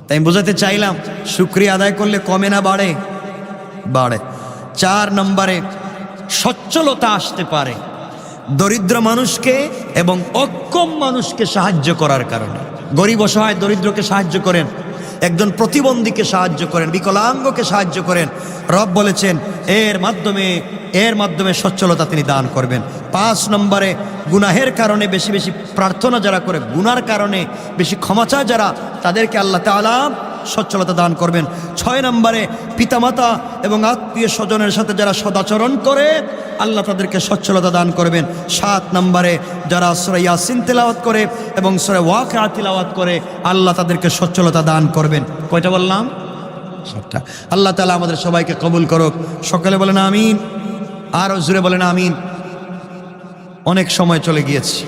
তাই আমি বোঝাতে চাইলাম শুকরিয়া আদায় করলে কমে না বাড়ে? বাড়ে। 4 নম্বরে সচ্ছলতা আসতে পারে দরিদ্র মানুষকে এবং অক্ষম মানুষকে সাহায্য করার কারণে। গরিব অসহায় দরিদ্রকে সাহায্য করেন, একজন প্রতিবন্ধীকে সাহায্য করেন, বিকলাঙ্গকে সাহায্য করেন। রব বলেছেন এর মাধ্যমে সচ্ছলতা তিনি দান করবেন। 5 নম্বরে গুনাহের কারণে বেশি বেশি প্রার্থনা যারা করে, গুনার কারণে বেশি ক্ষমা চায় যারা, তাদেরকে আল্লাহ তাআলা সচ্ছলতা দান করবেন। 6 নম্বরে পিতামাতা এবং আত্মীয় স্বজনের সাথে যারা সদাচরণ করে আল্লাহ তাদেরকে সচ্ছলতা দান করবেন। 7 নম্বরে যারা সূরা ইয়াসিন তিলাওয়াত করে এবং সূরা ওয়াকিয়া তিলাওয়াত করে আল্লাহ তাদেরকে সচ্ছলতা দান করবেন। কয়টা বললাম? 7টা। আল্লাহ তাআলা আমাদের সবাইকে কবুল করুক। সকলে বলেন আমিন, আরো জোরে বলেন আমিন। অনেক সময় চলে গিয়েছে।